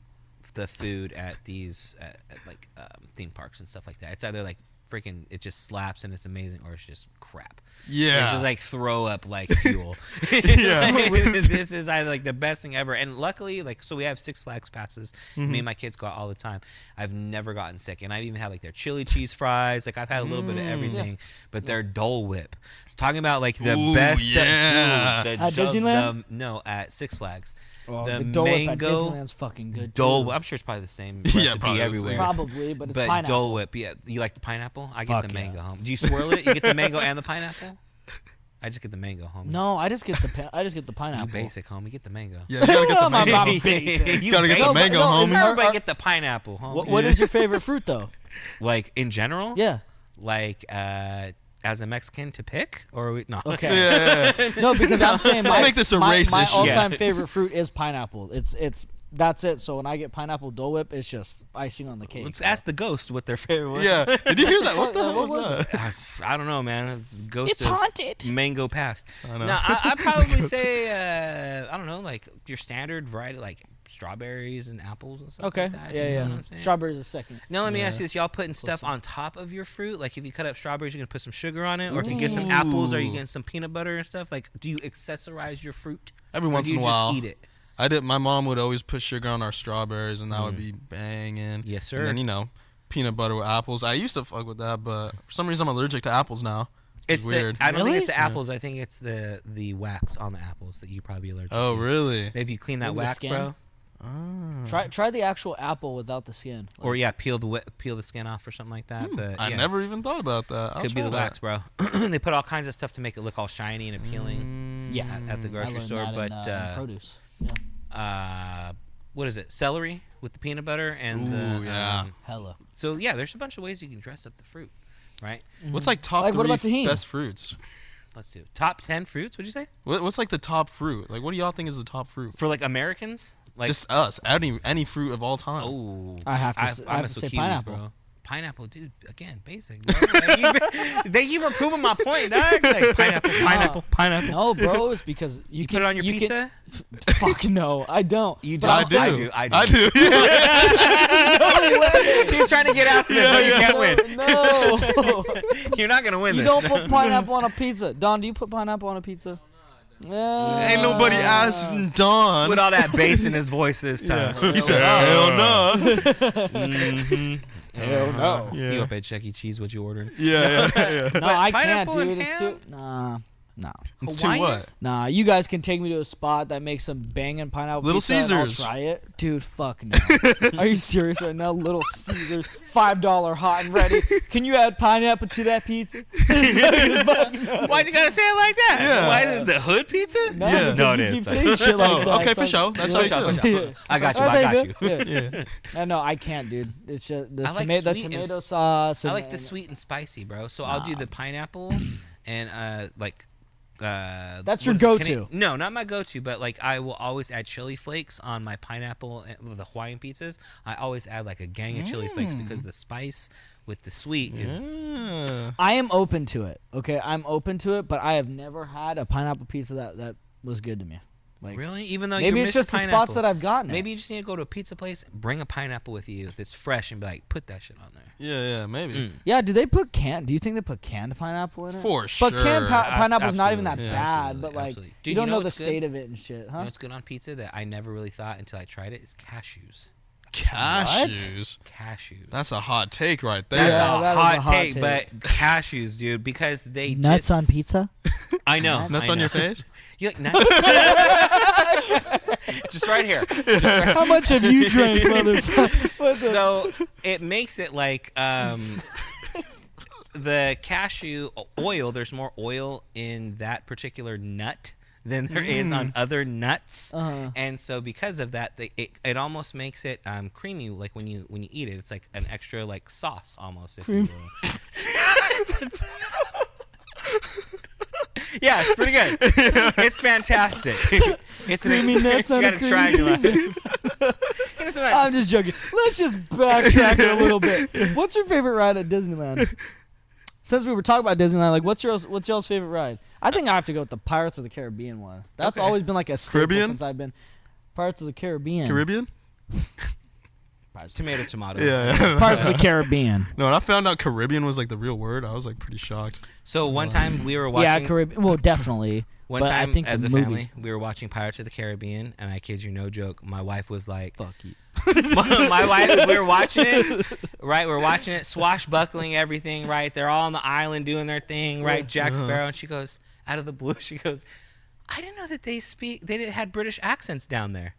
the food at these at like theme parks and stuff like that. It's either like freaking it just slaps and it's amazing, or it's just crap. Yeah, It's just like throw up like fuel. Yeah. This is either like the best thing ever. And luckily, like, so we have Six Flags passes. Me and my kids go out all the time. I've never gotten sick, and I've even had like their chili cheese fries. Like I've had a little bit of everything, but their Dole Whip. Talking about like the Ooh, best. yeah. At Disneyland? No, at Six Flags. Oh, the the Dole Whip at mango Disneyland's fucking good Dole too. Whip. I'm sure it's probably the same Yeah, recipe probably the everywhere. same. Probably, but it's But pineapple. Dole Whip, yeah. You like the pineapple? I get Fuck the yeah. mango home. Do you swirl it? You get the mango and the pineapple? I just get the mango home. No, I just get the pineapple. You basic, homie. Get the mango. Yeah, you gotta get the I'm not mango. basic. You Gotta get the basic. mango, no, homie. Everybody get the pineapple, homie. What is your favorite fruit though? Like in general? Yeah. Like as a Mexican to pick, or no? Okay. Yeah. No, because I'm saying Let's make this a my race issue. all-time Yeah. favorite fruit is pineapple. It's that's it. So when I get pineapple Dole Whip, it's just icing on the cake. Let's ask the ghost what their favorite was. Yeah. Did you hear that? What the hell What was was that? I don't know, man. It's ghost. It's of haunted. Mango past. I know. No, I'd probably say I don't know, like your standard variety, like strawberries and apples and stuff. Okay. Like that, Yeah, you know yeah. what I'm saying? Strawberries is second. Now let me Yeah. ask you this: y'all putting stuff on top of your fruit? Like if you cut up strawberries, you're gonna put some sugar on it, or if you get some apples, are you getting some peanut butter and stuff? Like, do you accessorize your fruit? Every or once do in you a while. just eat it? I did. My mom would always put sugar on our strawberries, and that would be banging. Yes, sir. And then, you know, peanut butter with apples. I used to fuck with that, but for some reason I'm allergic to apples now. It's weird. I don't think it's Really? the apples. I think it's the wax on the apples that you probably allergic to. Oh, really? If you clean that Maybe the wax, skin? bro, Try the actual apple without the skin. or peel the skin off or something like that. But I yeah. never even thought about that. I'll Could be try the that. wax, bro. They put all kinds of stuff to make it look all shiny and appealing Yeah, at the I grocery learned store. that But in produce. Yeah. what is it? Celery with the peanut butter and Ooh, yeah. Hella. so yeah, there's a bunch of ways you can dress up the fruit, right? What's like top Like, what three about tahini? best fruits? Let's do top 10 fruits. What'd you say What's like the top fruit? Like, what do y'all think is the top fruit? for like Americans? Like Just us. Any fruit of all time. oh, I have to s- I I'm have a to say kiwis, pineapple. bro. Pineapple, dude. Again, basic. Bro. They keep proving my point, dog. Like pineapple. No, bro, it's because You put it on your pizza? Fuck no, I don't. You But don't? I'll say- I do. He's trying to get out of it, but you can't win. No, You're not gonna win you this. don't put pineapple on a pizza. Don, do you put pineapple on a pizza? Ain't nobody asked Don. With all that bass in his voice this time. He said, hell no. Hell no. See you up at Chuck E. Cheese. What you ordering? Yeah. No, But I can't, pineapple and dude. It's ham? too. Nah. It's too Hawaiian? what? Nah, you guys can take me to a spot that makes some banging pineapple Little pizza and Caesars. I'll try it. Dude, fuck no. Are you serious right now? Little Caesars, $5 hot and ready. Can you add pineapple to that pizza? Why'd you gotta say it like that? Yeah. Why is it the hood pizza? No, Yeah. because No, it you is. keep saying shit like that. Okay, so- for sure. That's Yeah. how you feel. Yeah. I got you. That's I how got feel? you. Yeah. No, I can't, dude. It's just the I like tomato, sweet and tomato sauce. I And, like the sweet and spicy, bro. So I'll do the pineapple and like. That's your what is it, go-to. No, not my go-to, but like I will always add chili flakes on my pineapple and the Hawaiian pizzas. I always add like a gang of chili flakes because the spice with the sweet is. Yeah. I am open to it. Okay, I'm open to it, but I have never had a pineapple pizza that was good to me. Like, Really? Even though maybe you're it's just the spots that I've gotten. Maybe you just need to go to a pizza place, bring a pineapple with you that's fresh, and be like, put that shit on there. Yeah, maybe. Yeah, do they put canned? Do you think they put canned pineapple in it? For But sure. canned pineapple's not even that Absolutely. Yeah, bad. absolutely, But like, absolutely. you Dude, don't you know know the what's good? state of it and shit, You know huh? what's good on pizza that I never really thought until I tried it is cashews. Cashews. Cashews. That's a hot take right That's there. Yeah, a that is hot a hot take, take. but cashews, dude, because they Nuts on pizza? I know. Nuts I on know. your face? You like nuts? Just right here. How much have you drank, motherfucker? What the- So it makes it like the cashew oil. There's more oil in that particular nut than there is on other nuts, and so because of that, it almost makes it creamy. Like when you eat it, it's like an extra like sauce almost. If you will. Yeah, it's pretty good. It's fantastic. It's an Creamy experience nuts you on a gotta try in your life. creamy- Give me some of that. I'm just joking. Let's just backtrack it a little bit. What's your favorite ride at Disneyland? Since we were talking about Disneyland, like what's y'all's favorite ride? I think I have to go with the Pirates of the Caribbean one. That's Okay. always been like a staple Caribbean? since I've been Pirates of the Caribbean. Caribbean? Tomato. Yeah. Pirates of the Caribbean. No, when I found out Caribbean was like the real word, I was like pretty shocked. So one time we were Yeah, watching. Caribbean. Well, definitely. One but time I think as the a movies- family, we were watching Pirates of the Caribbean, and I kid you, no joke, my wife was like, Fuck you. my wife, we were watching it, right? We're watching it, swashbuckling everything, right? They're all on the island doing their thing, right? Jack Sparrow, and she goes, out of the blue, she goes, I didn't know that they had British accents down there.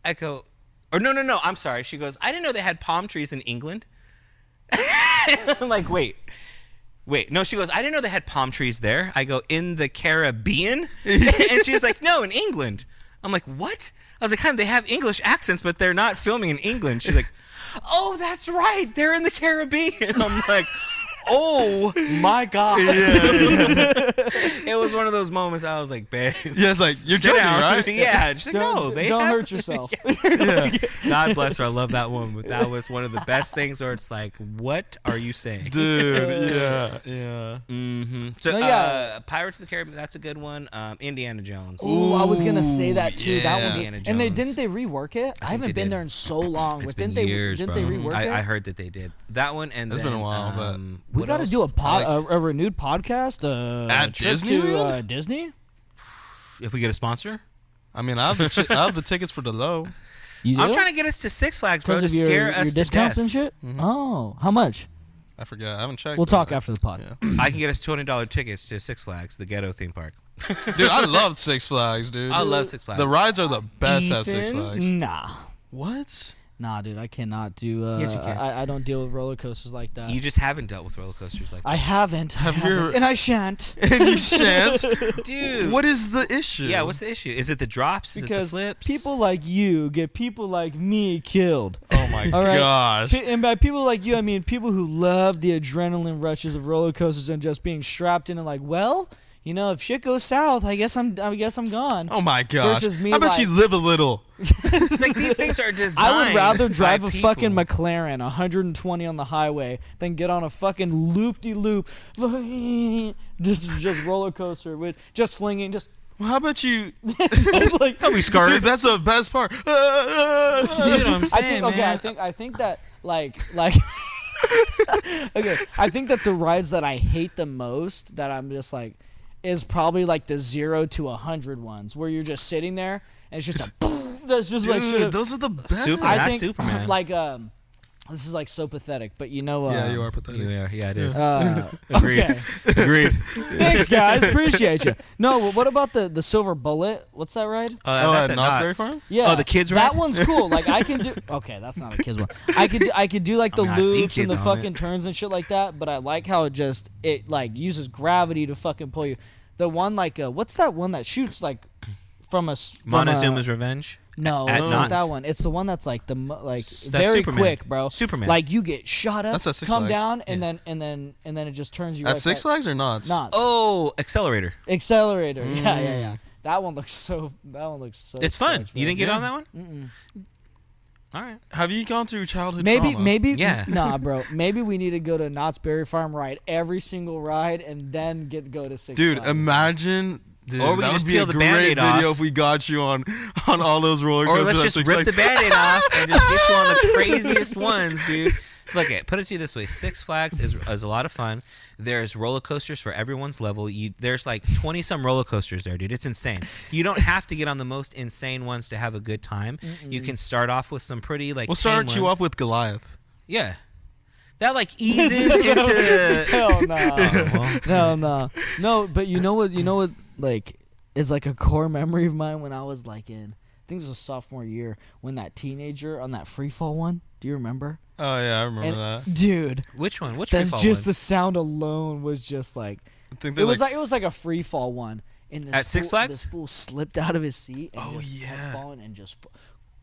I go, or no, I'm sorry. She goes, I didn't know they had palm trees in England. I'm like, wait. No, she goes, I didn't know they had palm trees there. I go, in the Caribbean? And she's like, no, in England. I'm like, what? I was like, honey, they have English accents, but they're not filming in England. She's like, oh, that's right. They're in the Caribbean. I'm like, Oh my god! It was one of those moments. I was like, babe. Yeah, it's like you're sit joking, down. right? Yeah. She's like, no, they don't have- hurt yourself. Yeah. God bless her. I love that woman. But that was one of the best things where it's like, what are you saying? Dude, yeah. Mm-hmm. So, No, yeah. Pirates of the Caribbean, that's a good one. Indiana Jones. Ooh, I was gonna say that too. That yeah. one, Indiana and they Jones. didn't they rework it? I think haven't they been did. there in so long. It's But been didn't years, they bro. rework it? I heard that they did that one, and It's then, been a while, but we what got to else? do a renewed podcast. At a trip to Disneyland? Disney. If we get a sponsor, I mean, I have the tickets for the low. You do? I'm trying to get us to Six Flags, bro, to because of scare your us to discounts death. and shit. Mhm. Oh, how much? I forget. I haven't checked. We'll but- talk after the pod. Yeah. I can get us $200 tickets to Six Flags, the ghetto theme park. Dude, I love Six Flags, dude. I love Six Flags. The rides are the best at Six Ethan? Flags. Nah. What? Nah, dude, I cannot do. Yes, you can. I don't deal with roller coasters like that. You just haven't dealt with roller coasters like that. I haven't. Have I haven't, you- and I shan't. And you shan't. Dude. What is the issue? Yeah, what's the issue? Is it the drops? Is it the Because flips? people like you get people like me killed. Oh my All right. gosh. And by people like you, I mean people who love the adrenaline rushes of roller coasters and just being strapped in and like, well, you know, if shit goes south, I guess I'm gone. Oh my gosh. Versus me, How about like- you live a little? It's like these things are designed. I would rather drive by a people. fucking McLaren 120 on the highway than get on a fucking loop-de-loop, just roller coaster with just flinging, just Well, how about you? like. Don't be scared. Dude, that's the best part. Dude, I'm I saying, think man. I think that like okay, I think that the rides that I hate the most that I'm just like is probably like the 0 to 100 ones where you're just sitting there and it's just a that's just like Dude, those are the best. Super- I That's think Superman. like this is like so pathetic, but you know Yeah, you are pathetic. Yeah, it is. Agreed. Okay. Agreed. Thanks, guys. Appreciate you. No, but what about the Silver Bullet? What's that ride? That's at at Knott's Berry Knott's. Farm? Yeah. Oh, the kids That ride? one's cool. Like I can do. Okay, that's not a kids one. I could do like the I mean, I see loops and the kids on fucking it. turns and shit like that. But I like how it like uses gravity to fucking pull you. The one like what's that one that shoots like from Montezuma's Revenge. No, at it's not that Knott's. one. It's the one that's like That's very Superman. quick, bro. Superman. Like you get shot up, That's at Six come Flags. down, and Yeah. then it just turns you At right Six back. Flags or Knott's? Knott's. Oh, Accelerator. Accelerator. Yeah. That one looks so. It's fun. sketch, You didn't get Yeah. on that one? Mm-mm. All right. Have you gone through childhood Maybe, trauma? Yeah. Nah, bro. Maybe we need to go to Knott's Berry Farm, ride every single ride, and then go to Six Dude, Flags. imagine. Dude, Or we that can just would be a peel the great Band-Aid video off. if we got you on all those roller Or coasters. let's at just Six rip the Flags. Band-Aid off and just get you on the craziest ones, dude. Look, put it to you this way. Six Flags is a lot of fun. There's roller coasters for everyone's level. There's like 20-some roller coasters there, dude. It's insane. You don't have to get on the most insane ones to have a good time. You can start off with some pretty, like, We'll tame start you ones. up with Goliath. Yeah. That, like, eases into... Hell no. well. No, but you know what, like, is like a core memory of mine when I was like in, I think it was a sophomore year, when that teenager on that free fall one. Do you remember? Oh yeah, I remember And, that. dude, Which one? Which that's free fall just one? the sound alone was just like. I think It was like a free fall one. And this At Six Flags? This fool slipped out of his seat and Oh, just kept yeah. falling and just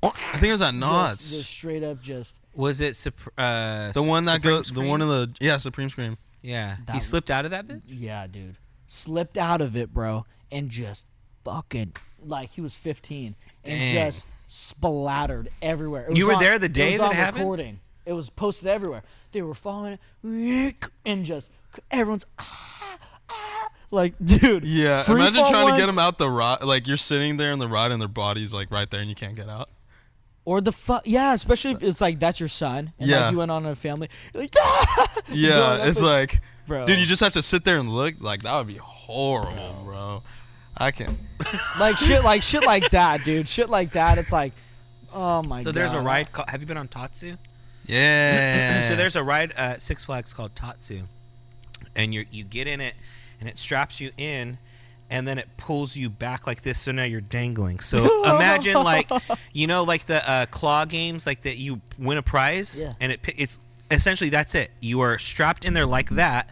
I think it was at Knott's. just straight up just Was it The one that Supreme goes, the one Scream? in the Supreme Scream. Yeah. That He was- slipped out of that bit? yeah, dude. Slipped out of it, bro, and just fucking like he was 15 and Dang. just splattered everywhere. It You was were there the day it was that on it happened? recording. It was posted everywhere. They were falling and just everyone's like, dude. Yeah, free imagine fall trying to get ones- them out the ride. Like you're sitting there in the ride and their body's like right there and you can't get out. Or yeah, especially if it's like that's your son. And Yeah. like you went on a family. Like, Yeah, Going up it's and- like, bro. dude, you just have to sit there and look. Like that would be horrible, bro. I can't. like shit like that, dude. Shit like that. It's like, oh my god. So there's a ride called... Have you been on Tatsu? Yeah. So there's a ride at Six Flags called Tatsu, and you get in it, and it straps you in, and then it pulls you back like this. So now you're dangling. So imagine like like the claw games, like that you win a prize, Yeah. and it's essentially that's it. You are strapped in there like that,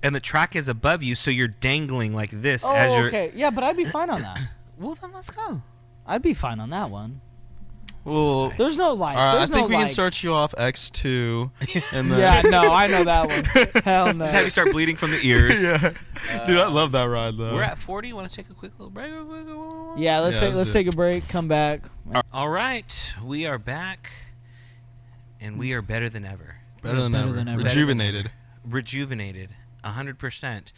and the track is above you, so you're dangling like this Oh, as you're. okay. Yeah, but I'd be fine on that. Well, then let's go. I'd be fine on that one. Well, There's no like. all right, I There's think no we like. can start you off X2, and then Yeah, no, I know that one. Hell no. Just have you start bleeding from the ears. yeah, dude, I love that ride though. We're at 40. Want to take a quick little break? Yeah, let's Yeah, let's do take a break. Come back. All right, we are back, and we are better than ever. better than Better ever. than ever. Rejuvenated. Rejuvenated, 100%.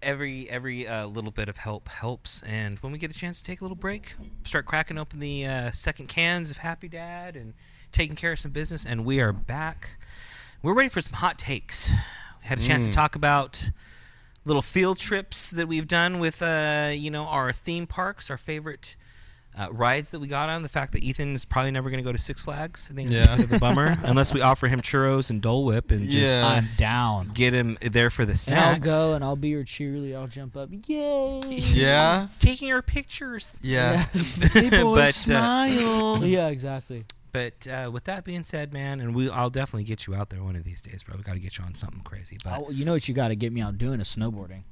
Every little bit of help helps, and when we get a chance to take a little break, start cracking open the second cans of Happy Dad and taking care of some business, and we are back. We're ready for some hot takes. We had a chance to talk about little field trips that we've done with our theme parks, our favorite rides that we got on. The fact that Ethan's probably never going to go to Six Flags. I think that's a bit of a bummer, unless we offer him churros and Dole Whip and just I'm down. get him there for the And snacks. I'll go and I'll be your cheerleader. I'll jump up. Yay! Yeah. It's taking our pictures. Yeah. But, smile. Yeah, exactly. But with that being said, man, and I'll definitely get you out there one of these days, bro. We got to get you on something crazy. But You know what you got to get me out doing is snowboarding.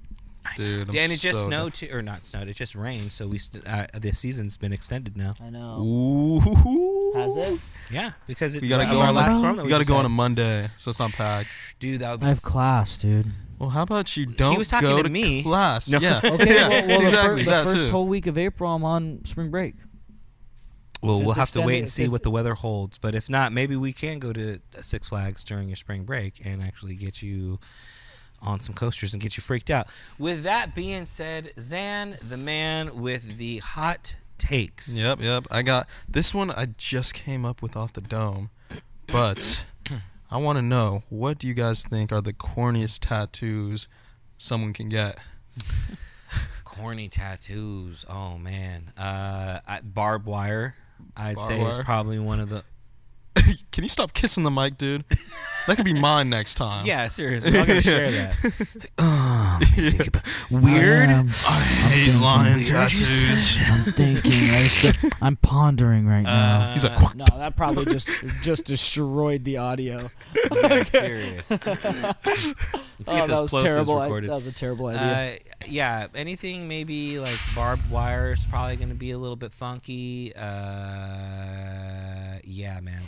Dude, and it just snowed too, or not snowed. It just rained, so the season's been extended now. I know. Ooh. Has it? Yeah, because You gotta of go our on. last storm that You we gotta just go on had. a Monday, so it's not packed. Dude, that would be I have class, dude. Well, how about you don't was talking go to me. class? No. Yeah. Okay, yeah, well exactly. the that first too. whole week of April, I'm on spring break. Well, If we'll it's have to wait extended, and see if what it's- the weather holds. But if not, maybe we can go to Six Flags during your spring break and actually get you on some coasters and get you freaked out. With that being said, Zan, the man with the hot takes. Yep. I got this one. I just came up with off the dome, but I want to know, what do you guys think are the corniest tattoos someone can get? Corny tattoos. Oh, man. Barbed wire, I'd say, is wire? probably one of the... Can you stop kissing the mic, dude? That could be mine next time. Yeah, seriously. I'm going to share that. It's like, think about weird. I'm hate thinking- lion tattoos. I'm thinking. I'm pondering right now. He's like, No, that probably just destroyed the audio. Yeah, serious. Let's get that those was plosives terrible. recorded. That was a terrible idea. Yeah, anything maybe like barbed wire is probably going to be a little bit funky. Yeah, man.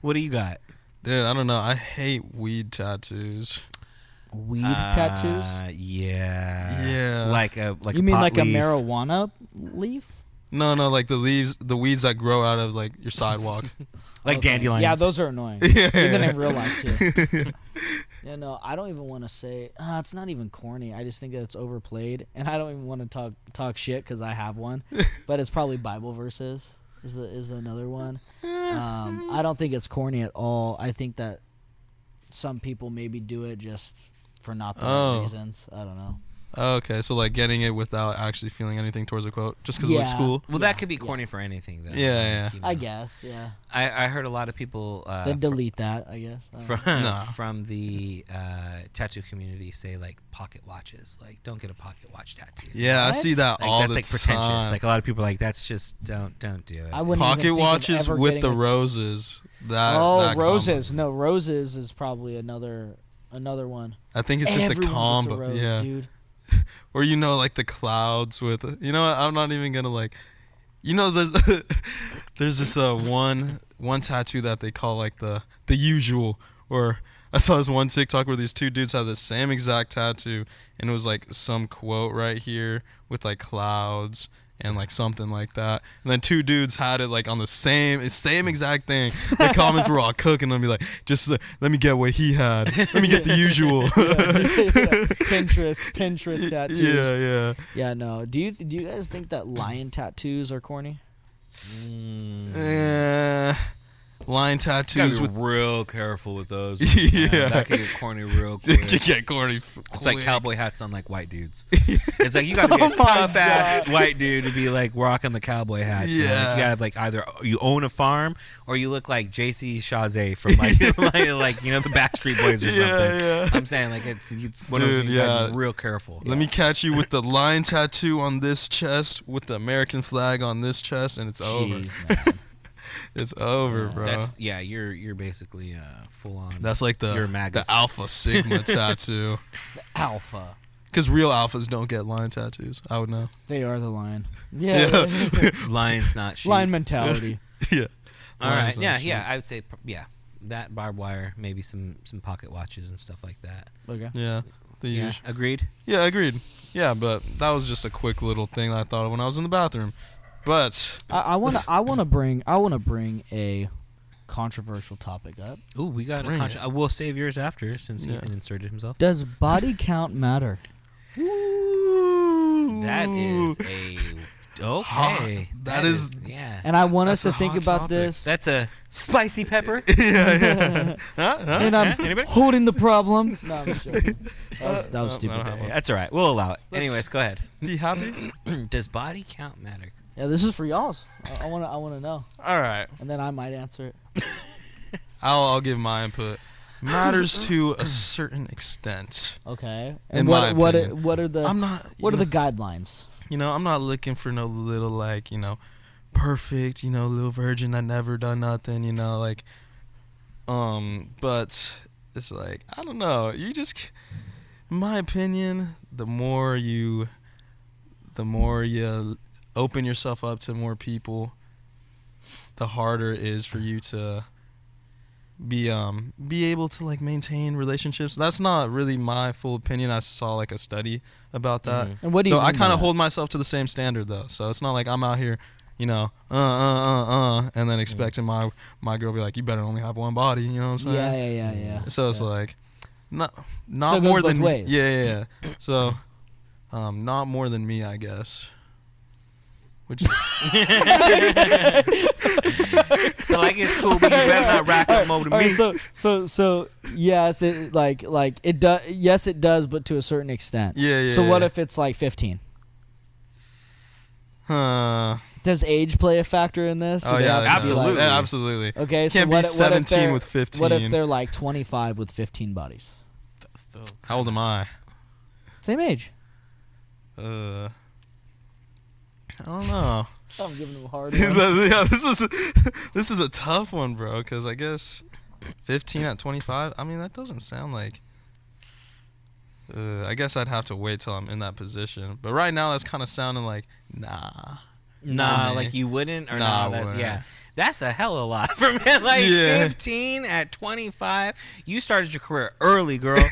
What do you got? dude, I don't know. I hate weed tattoos. Weed tattoos? Yeah. Yeah. Like You mean pot like a leaf. marijuana leaf? No, like the weeds that grow out of like your sidewalk. Like Okay. dandelions. Yeah, those are annoying. Yeah. Even in real life too. Yeah, no, I don't even want to say. It's not even corny. I just think that it's overplayed, and I don't even want to talk shit because I have one. But it's probably Bible verses. Is another one. I don't think it's corny at all. I think that some people maybe do it just for not the right reasons. I don't know. Okay, so like getting it without actually feeling anything towards a quote, just because it looks Yeah. cool. Well, Yeah, that could be yeah. corny for anything, though. Yeah, Like, you know. I guess, yeah. I heard a lot of people Then delete that, I guess. from No. from the tattoo community say like pocket watches. Like, don't get a pocket watch tattoo. Yeah, I What? see that Like, all that's the like pretentious. time. Like a lot of people are like, that's just don't do it. I wouldn't even Pocket think of watches ever with getting the it- roses. That Oh, combo. roses. No, roses is probably another one. I think it's just the Everyone combo. gets a rose, yeah. dude. Or like the clouds with. You know what? I'm not even gonna like. There's there's this one tattoo that they call like the usual. Or I saw this one TikTok where these two dudes had the same exact tattoo, and it was like some quote right here with like clouds and like something like that. And then two dudes had it like on the same exact thing. The comments were all cooking and be like, just let me get what he had. Let me get the usual. Pinterest tattoos. Yeah. Yeah, no. Do you guys think that lion tattoos are corny? Lion Gotta tattoos be with real careful with those. Yeah. Man. That could get corny real quick. could get corny. It's like cowboy hats on like white dudes. It's like you gotta be a tough ass white dude to be like rocking the cowboy hat. Yeah. Like, you gotta like either you own a farm or you look like JC Chazé from like the Backstreet Boys or something. Yeah. I'm saying like it's one of those Dude, things you gotta yeah. be real careful. Let me catch you with the lion tattoo on this chest, with the American flag on this chest, and it's over. Jeez, man. It's over, bro. You're basically full on. That's like You're a the MAGA. Alpha Sigma tattoo. Alpha. Because real alphas don't get lion tattoos. I would know. They are the lion. Yeah. Lion's not sheep. Lion mentality. Yeah. All right. Lion's not Yeah, sheep. yeah. I would say, that barbed wire, maybe some pocket watches and stuff like that. Okay. Yeah. Yeah, agreed. Yeah, agreed. Yeah, but that was just a quick little thing that I thought of when I was in the bathroom. But I wanna bring a controversial topic up. Ooh, we got Bring a we'll save yours after since Ethan inserted himself. Does body count matter? That is okay. That is yeah. And I want us That's to a think hot about topic. this. That's a spicy pepper. yeah. Huh? And I'm Anybody? holding the problem. No, I'm joking. That was stupid. I don't have one. That's all right. We'll allow it. Let's- Anyways, go ahead. Be happy. Does body count matter? Yeah, this is for y'all's. I wanna know, All right. and then I might answer it. I'll give my input. Matters to a certain extent. Okay. In And my what opinion. are the I'm not. what you are know, the guidelines? I'm not looking for no little perfect, little virgin that never done nothing, but it's like, I don't know. You just, in my opinion, the more you open yourself up to more people, the harder it is for you to be able to maintain relationships. That's not really my full opinion. I saw a study about that. Mhm. And what do you So I mean by kind of that? hold myself to the same standard though. So it's not like I'm out here, and then expecting my girl to be like, you better only have one body. You know what I'm saying? Yeah. So it's Yeah. like, not So it goes more both than ways. Yeah. So, not more than me, I guess. Which is So it's cool, but you better not rack up more than All me. right, so yes, it it does. Yes, it does, but to a certain extent. yeah. So what if it's 15? Does age play a factor in this? Do Oh they yeah, have to be, absolutely. Yeah, absolutely. Okay, so Can't be what if 17 they're- with 15. What if they're 25 with 15 bodies? How old am I? Same age. I don't know. I'm giving them a hard Yeah, this is a tough one, bro. Because I guess 15 at 25. I mean, that doesn't sound like. I guess I'd have to wait till I'm in that position. But right now, that's kind of sounding like nah. Nah, Nah. you wouldn't, or Nah, I nah, wouldn't. yeah. That's a hell of a lot for me. Yeah. 15 at 25, you started your career early, girl. You-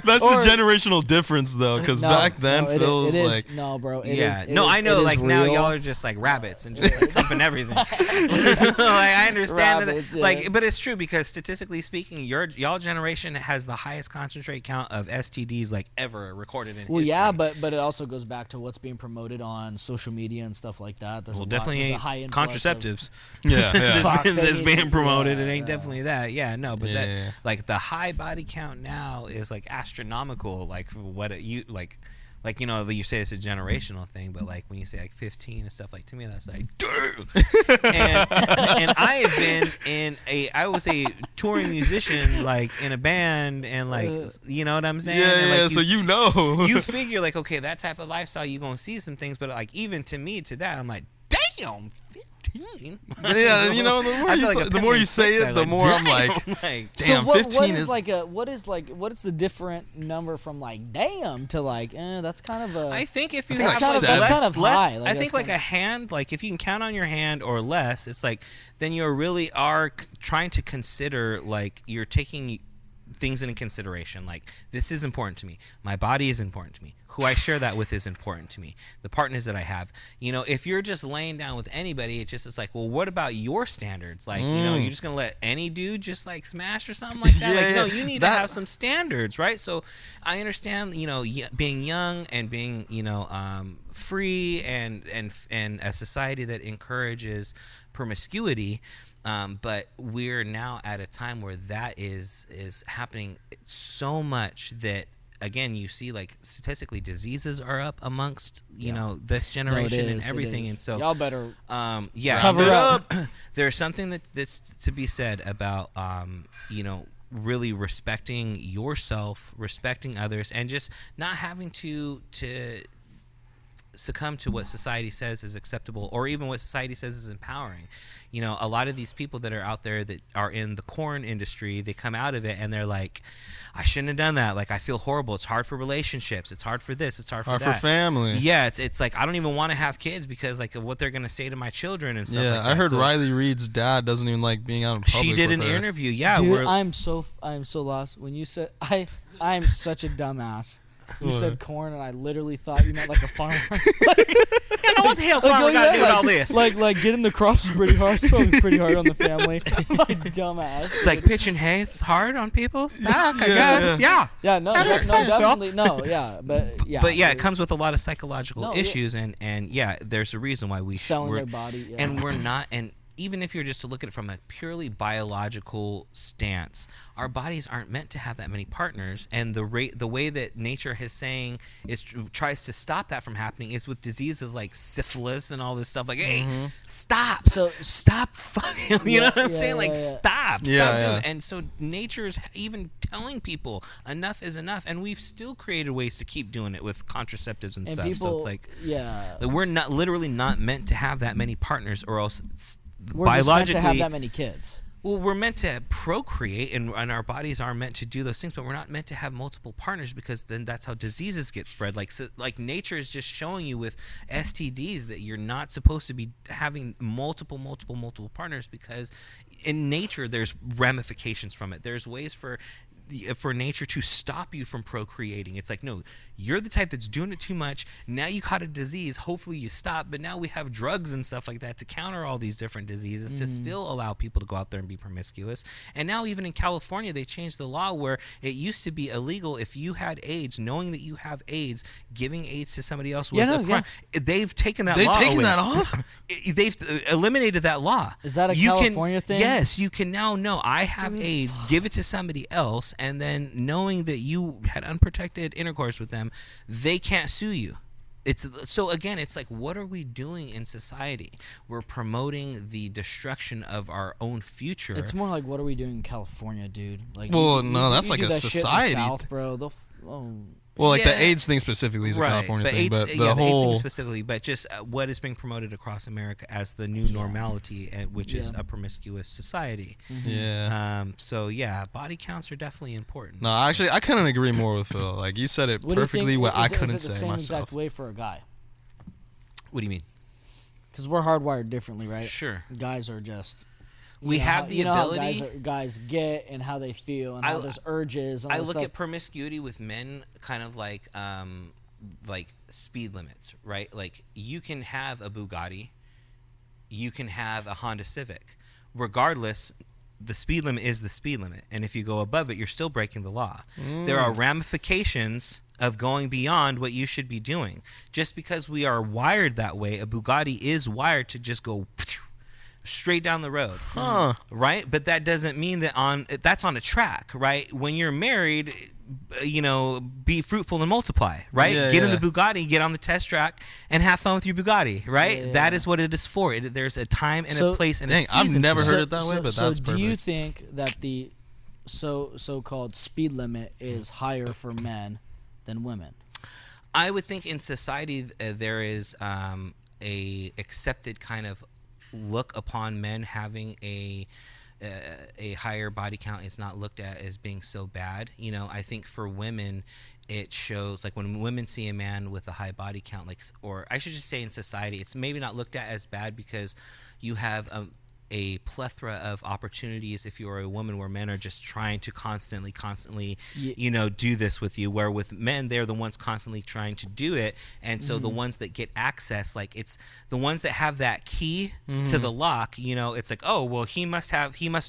That's the generational difference, though. Because back then, Phil was like. No, bro. I know. Now real. y'all are just like rabbits and just pumping everything. I understand Rabbits, that, yeah. but it's true because statistically speaking, y'all generation has the highest concentrate count of STDs ever recorded in Well, history. yeah, but it also goes back to what's being promoted on social media and stuff like that. There's definitely there's a ain't high influx of- contraceptives. Yeah. Fuck, that's they being need- promoted. yeah, It ain't yeah. definitely that. Yeah, no, but Yeah. that the high body count now is astronomical. For what you you say it's a generational thing, but when you say 15 and stuff, to me that's damn. and I have been I was a touring musician in a band and you know what I'm saying? Yeah. And, So you figure okay, that type of lifestyle you're gonna see some things, but even to me to that I'm damn. 15. Yeah, the more you say it, the more I'm like, So damn, what 15 is is what is the different number from damn to that's kind of a I think if you think have that's kind of less, high. I think that's a hand, if you can count on your hand or less, it's then you really are trying to consider you're taking things into consideration. This is important to me. My body is important to me. Who I share that with is important to me. The partners that I have. If you're just laying down with anybody, it's well, what about your standards? You're just gonna let any dude just smash or something like that? Yeah, No, yeah. you need to have some standards, right? So I understand, being young and being, free and a society that encourages promiscuity. But we're now at a time where that is happening so much that again you see statistically diseases are up amongst this generation and everything, and so y'all better cover up. There's something that's to be said about really respecting yourself, respecting others, and just not having to succumb to what society says is acceptable, or even what society says is empowering. You know, a lot of these people that are out there that are in the corn industry, they come out of it and they're like, I shouldn't have done that. Like, I feel horrible. It's hard for relationships. It's hard for this. It's hard for that. for family. Yeah, it's like, I don't even want to have kids because, like, of what they're going to say to my children and stuff like that. I heard Riley Reid's dad doesn't even like being out in public. She did with an her. interview. Yeah. Dude, I'm so lost. When you said, I'm such a dumbass. You said corn, and I literally thought you meant like a farmer. Yeah, no, what the hell's farmer got to do with all this? Like getting the crops pretty hard. It's probably pretty hard on the family. Dumbass. It's like pitching hay is hard on people's back, I guess. Yeah. Yeah, no, That makes sense, definitely. No, yeah, but yeah. But yeah, it comes with a lot of psychological yeah. issues, and yeah, there's a reason why selling their body. Yeah. And we're not, and even if you're just to look at it from a purely biological stance, our bodies aren't meant to have that many partners, and the way that nature is saying tries to stop that from happening is with diseases like syphilis and all this stuff. Like, hey, stop! So stop fucking. You know what I'm saying? Like, stop! Doing it. And so nature is even telling people enough is enough, and we've still created ways to keep doing it with contraceptives and stuff. People, so it's like, yeah, we're not literally not meant to have that many partners, or else. We're just meant to have that many kids. Well, we're meant to procreate, and our bodies are meant to do those things, but we're not meant to have multiple partners, because then that's how diseases get spread. Like nature is just showing you with STDs that you're not supposed to be having multiple partners, because in nature there's ramifications from it. There's ways for nature to stop you from procreating. It's like, no, you're the type that's doing it too much. Now you caught a disease. Hopefully you stop. But now we have drugs and stuff like that to counter all these different diseases, to still allow people to go out there and be promiscuous. And now even in California, they changed the law where it used to be illegal if you had AIDS, knowing that you have AIDS, giving AIDS to somebody else was a crime. They've taken that law away. They've taken that off? They've eliminated that law. Is that a California thing? Yes, you can now know I have AIDS, give it to somebody else, and then knowing that you had unprotected intercourse with them, they can't sue you. So again, it's like, what are we doing in society? We're promoting the destruction of our own future. It's more like, what are we doing in California, dude? Like, that's like a society. Shit in the South, bro. Well, like the AIDS thing specifically is a California thing, but the AIDS whole thing specifically, but just what is being promoted across America as the new normality, which is a promiscuous society. Yeah. So yeah, body counts are definitely important. No, actually, I couldn't agree more with Phil. Like, you said it perfectly. What I couldn't say myself. Is it the same exact way for a guy? What do you mean? Because we're hardwired differently, right? Sure. Guys are just. We have the ability. How guys get and how they feel and how there's urges. And I look at promiscuity with men kind of like speed limits, right? Like, you can have a Bugatti, you can have a Honda Civic. Regardless, the speed limit is the speed limit, and if you go above it, you're still breaking the law. There are ramifications of going beyond what you should be doing. Just because we are wired that way, a Bugatti is wired to just go straight down the road, right? But that doesn't mean that that's on a track, right? When you're married, be fruitful and multiply, right? Get in the Bugatti, get on the test track, and have fun with your Bugatti, right? That is what it is for. There's a time and a place and a season. I've never heard it that way, but that's perfect. So do you think that the so-called speed limit is higher for men than women? I would think in society there is a accepted kind of look upon men having a higher body count is not looked at as being so bad. I think for women, it shows, like, when women see a man with a high body count, like, or I should just say in society, it's maybe not looked at as bad because you have a plethora of opportunities if you're a woman, where men are just trying to constantly do this with you, where with men, they're the ones constantly trying to do it. And so the ones that get access, like, it's the ones that have that key to the lock, it's like, oh, well, he must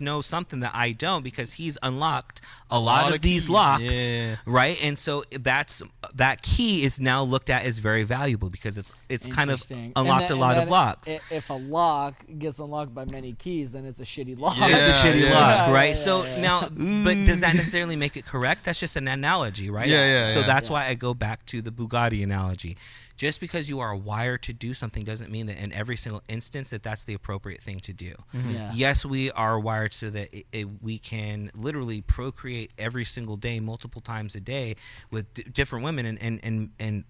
know something that I don't, because he's unlocked a lot of these locks, right? And so that key is now looked at as very valuable, because it's kind of unlocked a lot of locks. If a lock gets unlocked by many keys, then it's a shitty lock. It's a shitty lock, right? Now, but does that necessarily make it correct? That's just an analogy, right? So that's why I go back to the Bugatti analogy. Just because you are wired to do something doesn't mean that in every single instance that's the appropriate thing to do. Yes, we are wired so that we can literally procreate every single day, multiple times a day, with different women, and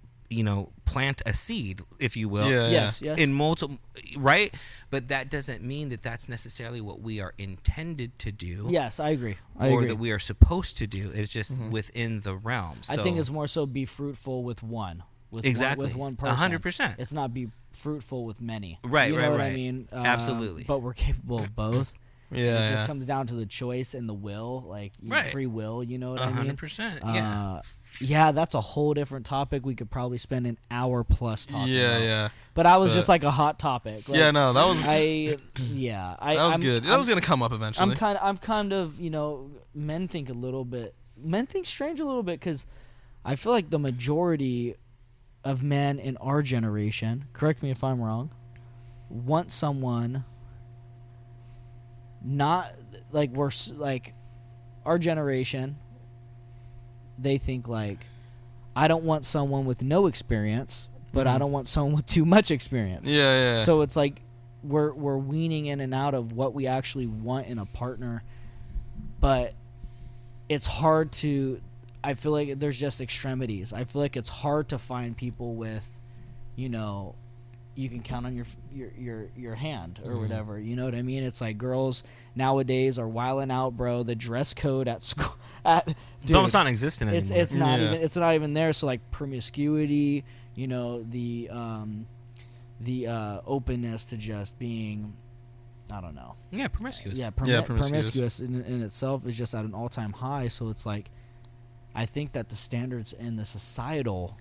plant a seed, if you will. Yeah. Yes. In multiple, right? But that doesn't mean that that's necessarily what we are intended to do. Yes, I agree. Or that we are supposed to do. It's just within the realm. So I think it's more so be fruitful with one. Exactly. With one person. 100%. It's not be fruitful with many. Right, you know what right. I mean? Absolutely. But we're capable of both. Yeah. It just comes down to the choice and the will, like free will. You know what I mean? 100%. Yeah. Yeah, that's a whole different topic. We could probably spend an hour plus talking about. Yeah. But I was just like a hot topic. Like, Yeah, no, that was that was good. That was gonna come up eventually. I'm kind of men think strange a little bit because I feel like the majority of men in our generation, correct me if I'm wrong, want someone not like we're like our generation. They think like, I don't want someone with no experience, but I don't want someone with too much experience. Yeah. So it's like we're weaning in and out of what we actually want in a partner, but it's hard to. I feel like there's just extremities. I feel like it's hard to find people with, you can count on your hand or whatever. You know what I mean? It's like girls nowadays are wilding out, bro. The dress code at school, It's almost non-existent anymore. It's not even there. So like promiscuity, the openness to just being, I don't know. Yeah, promiscuous. Yeah, promiscuous in itself is just at an all-time high. So it's like, I think that the standards in the societal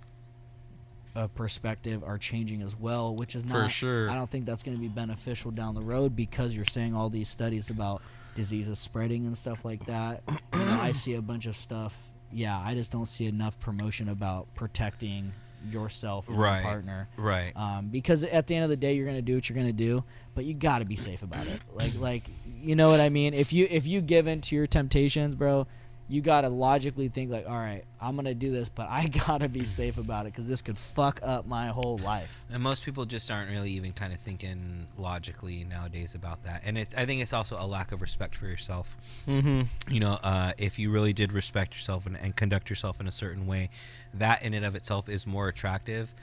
perspective are changing as well, which is not. For sure. I don't think that's going to be beneficial down the road because you're saying all these studies about diseases spreading and stuff like that. I see a bunch of stuff. Yeah, I just don't see enough promotion about protecting yourself and your partner. Right. Because at the end of the day, you're going to do what you're going to do, but you got to be safe about it. Like you know what I mean? If you give in to your temptations, bro, you got to logically think like, all right, I'm going to do this, but I got to be safe about it because this could fuck up my whole life. And most people just aren't really even kind of thinking logically nowadays about that. And I think it's also a lack of respect for yourself. Mm-hmm. If you really did respect yourself and conduct yourself in a certain way, that in and of itself is more attractive.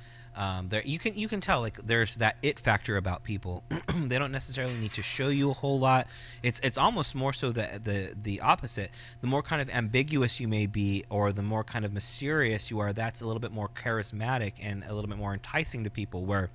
There you can tell like there's that it factor about people. They don't necessarily need to show you a whole lot. It's almost more so the opposite. The more kind of ambiguous you may be, or the more kind of mysterious you are, that's a little bit more charismatic and a little bit more enticing to people. Where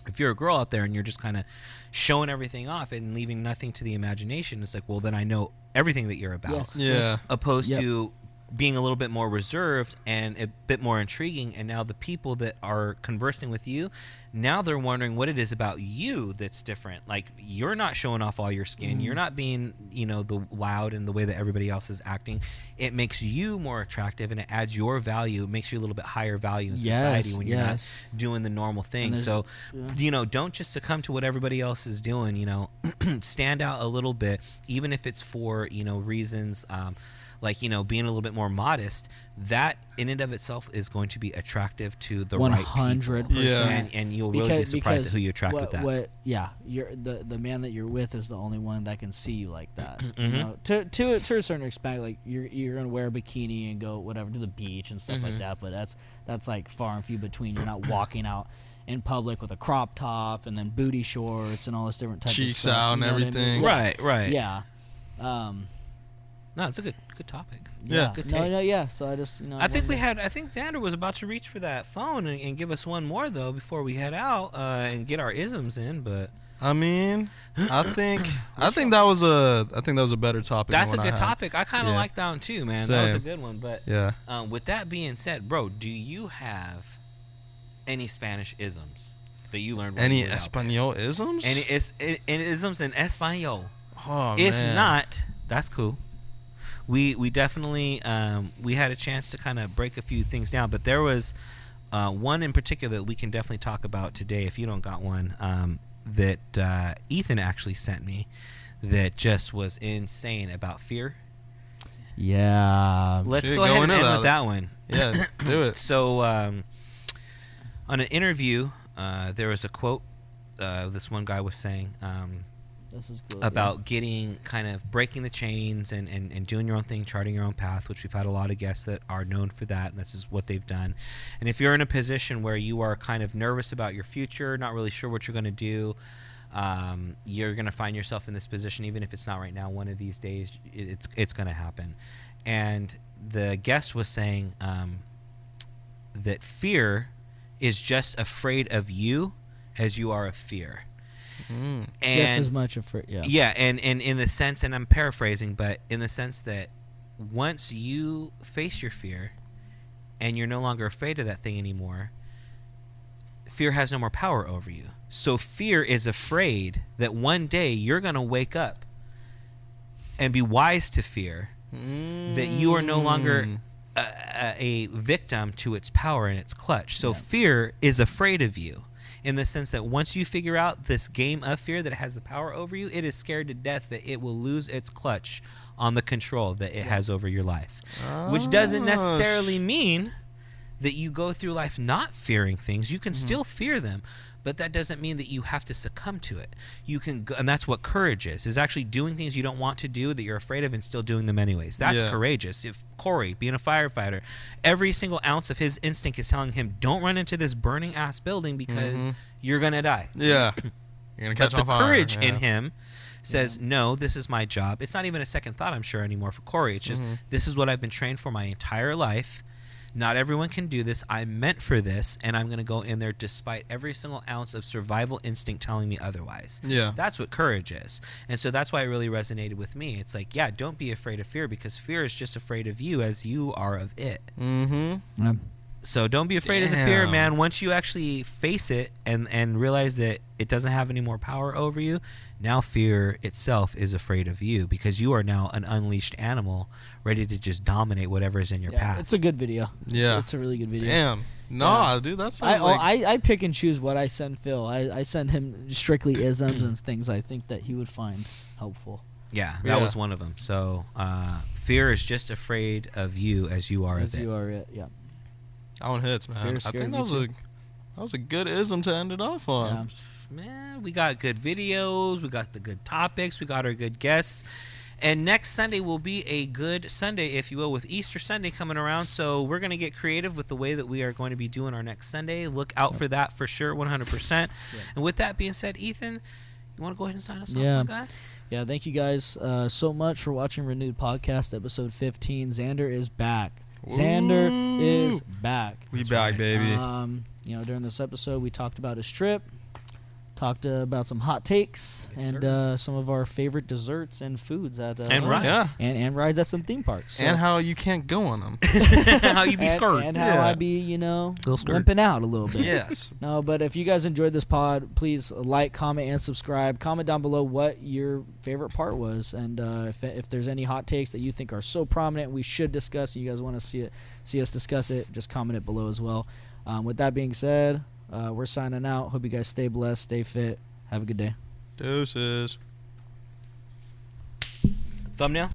if you're a girl out there and you're just kind of showing everything off and leaving nothing to the imagination, it's like, well, then I know everything that you're about. Yes. Yeah. Opposed to being a little bit more reserved and a bit more intriguing, and now the people that are conversing with you, now they're wondering what it is about you that's different. Like, you're not showing off all your skin, you're not being the loud and the way that everybody else is acting. It makes you more attractive and it adds your value. It makes you a little bit higher value in society when you're not doing the normal thing. So don't just succumb to what everybody else is doing. Stand out a little bit, even if it's for reasons like being a little bit more modest. That in and of itself is going to be attractive to the right people. 100%. Yeah. And you'll really be surprised at who you attract with that. You're the man that you're with is the only one that can see you like that. To a certain extent, like you're gonna wear a bikini and go whatever to the beach and stuff like that. But that's like far and few between. You're not walking out in public with a crop top and then booty shorts and all this different type Cheeks of stuff. out and everything. Right. Yeah. No, it's a good topic. Yeah. Good take. Yeah. So I just I think Xander was about to reach for that phone and give us one more though before we head out and get our isms in, but I mean, I think that was a better topic. That's a than good what I had. topic. I kind of like that one too, man. Same. That was a good one. But yeah. With that being said, bro, do you have any Spanish isms that you learned? Any Espanol isms? Any isms in Espanol? Oh, if man. not, that's cool. We definitely we had a chance to kind of break a few things down, but there was one in particular that we can definitely talk about today. If you don't got one, that Ethan actually sent me, that just was insane about fear. Yeah. Let's go ahead and end with that one. Yeah, do it. So on an interview, there was a quote. This one guy was saying, This is good. about getting kind of breaking the chains and doing your own thing, charting your own path, which we've had a lot of guests that are known for that, and this is what they've done. And if you're in a position where you are kind of nervous about your future, not really sure what you're going to do, you're going to find yourself in this position, even if it's not right now. One of these days, it's going to happen. And the guest was saying that fear is just afraid of you as you are of fear. just And as much afraid. Yeah. yeah, and in the sense, and I'm paraphrasing, but in the sense that once you face your fear and you're no longer afraid of that thing anymore, fear has no more power over you. So fear is afraid that one day you're going to wake up and be wise to fear, that you are no longer a victim to its power and its clutch. So fear is afraid of you, in the sense that once you figure out this game of fear that has the power over you, it is scared to death that it will lose its clutch on the control that it has over your life. Which doesn't necessarily mean that you go through life not fearing things. You can still fear them, but that doesn't mean that you have to succumb to it. You can go, and that's what courage is actually doing things you don't want to do, that you're afraid of, and still doing them anyways. That's courageous. If Corey, being a firefighter, every single ounce of his instinct is telling him, don't run into this burning ass building because you're going to die. Yeah. You're going to catch on fire. But the courage in him says, no, this is my job. It's not even a second thought, I'm sure, anymore for Corey. It's just, this is what I've been trained for my entire life. Not everyone can do this. I'm meant for this, and I'm going to go in there despite every single ounce of survival instinct telling me otherwise. Yeah. That's what courage is. And so that's why it really resonated with me. It's like, yeah, don't be afraid of fear, because fear is just afraid of you as you are of it. Yeah. So don't be afraid of the fear, man. Once you actually face it and realize that it doesn't have any more power over you, now fear itself is afraid of you, because you are now an unleashed animal ready to just dominate whatever is in your path. It's a good video. Yeah. It's a really good video. Damn. Nah, dude, that's I pick and choose what I send Phil. I send him strictly isms and things I think that he would find helpful. Yeah, that was one of them. So fear is just afraid of you as you are of it. As you are it, yeah. That one hits, man. I think that was a good ism to end it off on. Yeah. Man, we got good videos, we got the good topics, we got our good guests. And next Sunday will be a good Sunday, if you will, with Easter Sunday coming around. So we're going to get creative with the way that we are going to be doing our next Sunday. Look out for that for sure, 100%. And with that being said, Ethan, you want to go ahead and sign us off, my guy? Yeah, thank you guys so much for watching Renewed Podcast, episode 15. Xander is back. Xander is back. We back, baby. During this episode, we talked about his trip, talked about some hot takes, and some of our favorite desserts and foods at and rides, and rides at some theme parks, and how you can't go on them, how you be scared, and how I be limping out a little bit. Yes. No, but if you guys enjoyed this pod, please like, comment, and subscribe. Comment down below what your favorite part was, and if there's any hot takes that you think are so prominent we should discuss, and you guys want to see us discuss it, just comment it below as well. With that being said, we're signing out. Hope you guys stay blessed, stay fit. Have a good day. Deuces. Thumbnail.